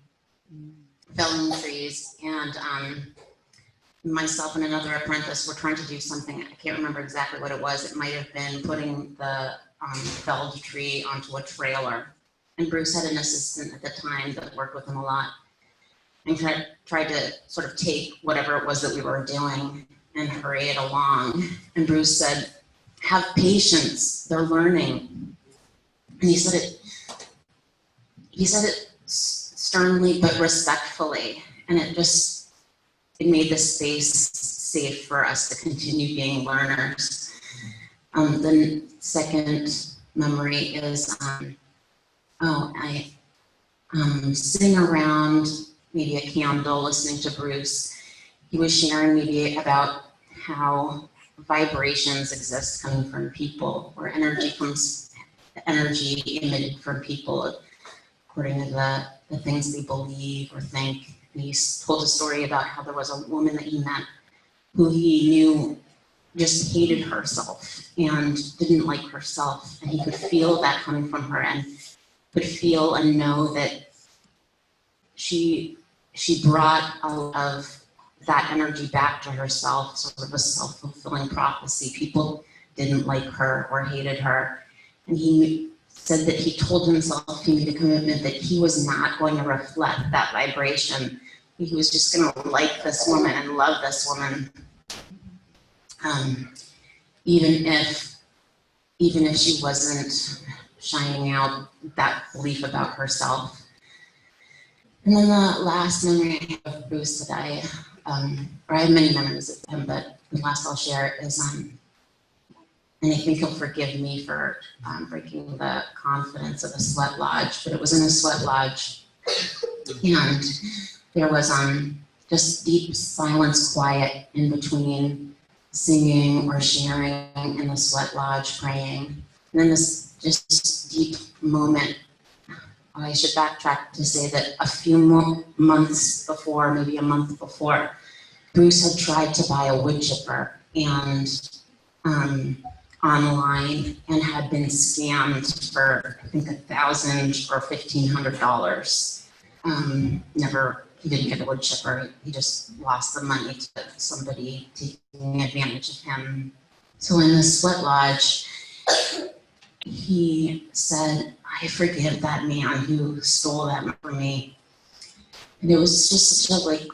felling trees, and myself and another apprentice were trying to do something. I can't remember exactly what it was. It might have been putting the felled tree onto a trailer. And Bruce had an assistant at the time that worked with him a lot and tried to sort of take whatever it was that we were doing and hurry it along. And Bruce said, have patience, they're learning. And he said it sternly but respectfully. And it made the space safe for us to continue being learners. The second memory is, sitting around maybe a candle listening to Bruce. He was sharing maybe about how vibrations exist coming from people, or energy emitted from people according to the things they believe or think. And he told a story about how there was a woman that he met who he knew just hated herself and didn't like herself. And he could feel that coming from her and could feel and know that she brought all of that energy back to herself, sort of a self-fulfilling prophecy. People didn't like her or hated her. And he said that he told himself, he made a commitment that he was not going to reflect that vibration. He was just going to like this woman and love this woman, even if she wasn't shining out that belief about herself. And then the last memory I have of Bruce that I have many memories of him, but the last I'll share is, and I think he'll forgive me for breaking the confidence of a sweat lodge, but it was in a sweat lodge, and there was just deep silence, quiet in between singing or sharing in the sweat lodge, praying. And then this just deep moment, I should backtrack to say that a few months before, maybe a month before, Bruce had tried to buy a wood chipper and online, and had been scammed for I think $1,000 or $1,500. He didn't get a wood chipper. He just lost the money to somebody taking advantage of him. So in the sweat lodge, he said, I forgive that man who stole that from me. And it was just such a, like,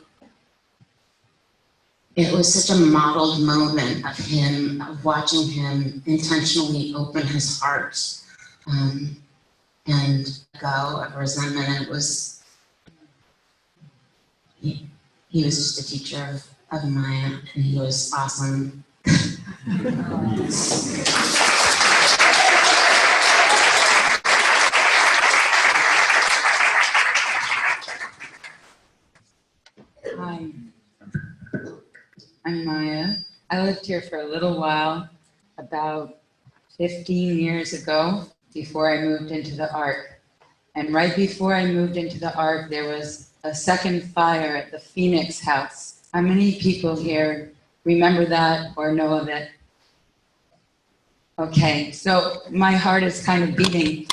it was such a modeled moment of him, of watching him intentionally open his heart and go of resentment. It was, he was just a teacher of mine, and he was awesome. Hi, I'm Maya. I lived here for a little while, about 15 years ago, before I moved into the Ark. And right before I moved into the Ark, there was a second fire at the Phoenix house. How many people here remember that or know of it? Okay, so my heart is kind of beating.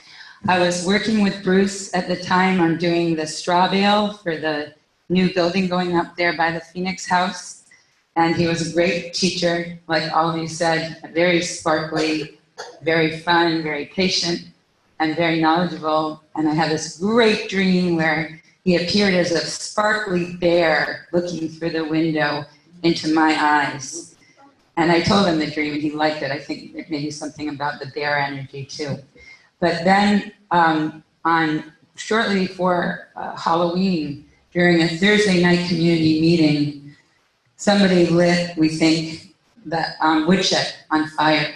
I was working with Bruce at the time on doing the straw bale for the new building going up there by the Phoenix house. And he was a great teacher, like all of you said, very sparkly, very fun, very patient, and very knowledgeable. And I had this great dream where he appeared as a sparkly bear looking through the window into my eyes. And I told him the dream and he liked it. I think it may be something about the bear energy too. But then shortly before Halloween, during a Thursday night community meeting, somebody lit, we think, the woodshed on fire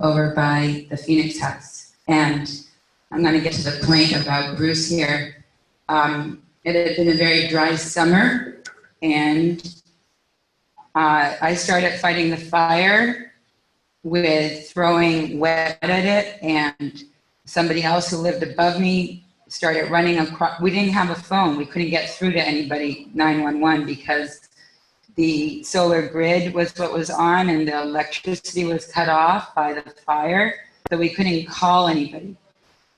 over by the Phoenix house. And I'm going to get to the point about Bruce here. It had been a very dry summer, and I started fighting the fire with throwing wet at it, and somebody else who lived above me started running across. We didn't have a phone. We couldn't get through to anybody, 911, because the solar grid was what was on and the electricity was cut off by the fire, so we couldn't call anybody.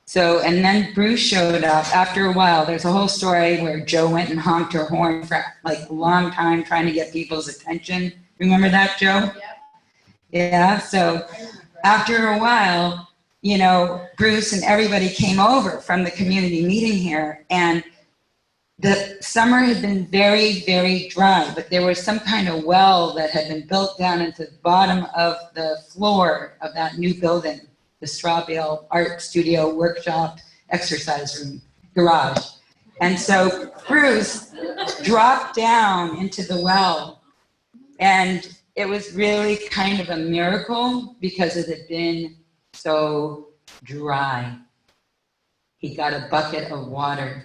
So, and then Bruce showed up after a while. There's a whole story where Joe went and honked her horn for like a long time trying to get people's attention. Remember that, Joe? Yeah, so after a while, you know, Bruce and everybody came over from the community meeting here, and the summer had been very, very dry, but there was some kind of well that had been built down into the bottom of the floor of that new building, the straw bale art studio, workshop, exercise room, garage. And so Bruce dropped down into the well, and it was really kind of a miracle because it had been so dry. He got a bucket of water,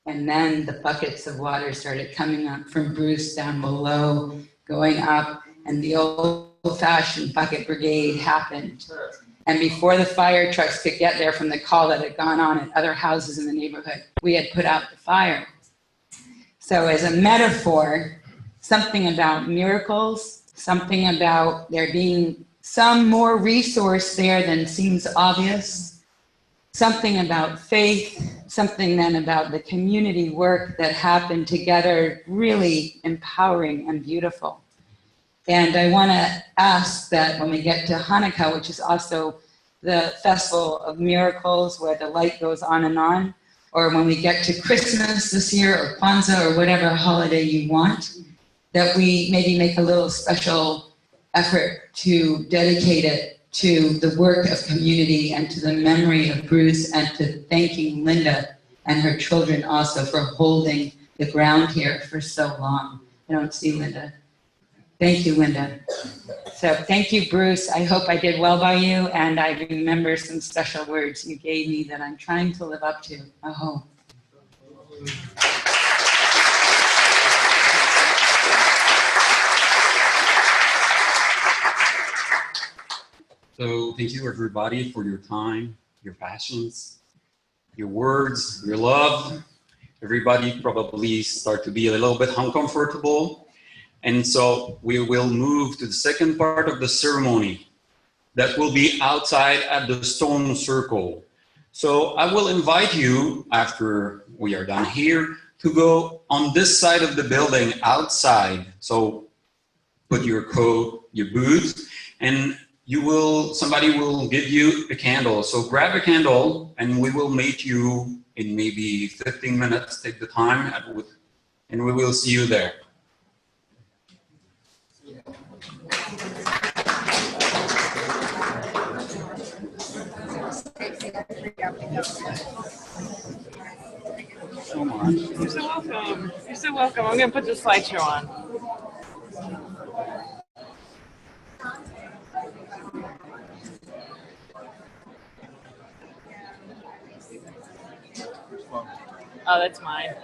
and then the buckets of water started coming up from Bruce down below, going up, and the old-fashioned bucket brigade happened. And before the fire trucks could get there from the call that had gone on at other houses in the neighborhood, we had put out the fire. So as a metaphor, something about miracles, something about there being some more resource there than seems obvious, something about faith, something then about the community work that happened together, really empowering and beautiful. And I want to ask that when we get to Hanukkah, which is also the festival of miracles where the light goes on and on, or when we get to Christmas this year or Kwanzaa or whatever holiday you want, that we maybe make a little special effort to dedicate it to the work of community and to the memory of Bruce, and to thanking Linda and her children also for holding the ground here for so long. I don't see Linda. Thank you, Linda. So thank you, Bruce. I hope I did well by you, and I remember some special words you gave me that I'm trying to live up to. I hope. So thank you, everybody, for your time, your passions, your words, your love. Everybody probably start to be a little bit uncomfortable. And so we will move to the second part of the ceremony that will be outside at the stone circle. So I will invite you, after we are done here, to go on this side of the building outside. So put your coat, your boots, and somebody will give you a candle. So grab a candle and we will meet you in maybe 15 minutes. Take the time and we will see you there. So much. You're so welcome. You're so welcome. I'm going to put the slideshow on. Oh, that's mine.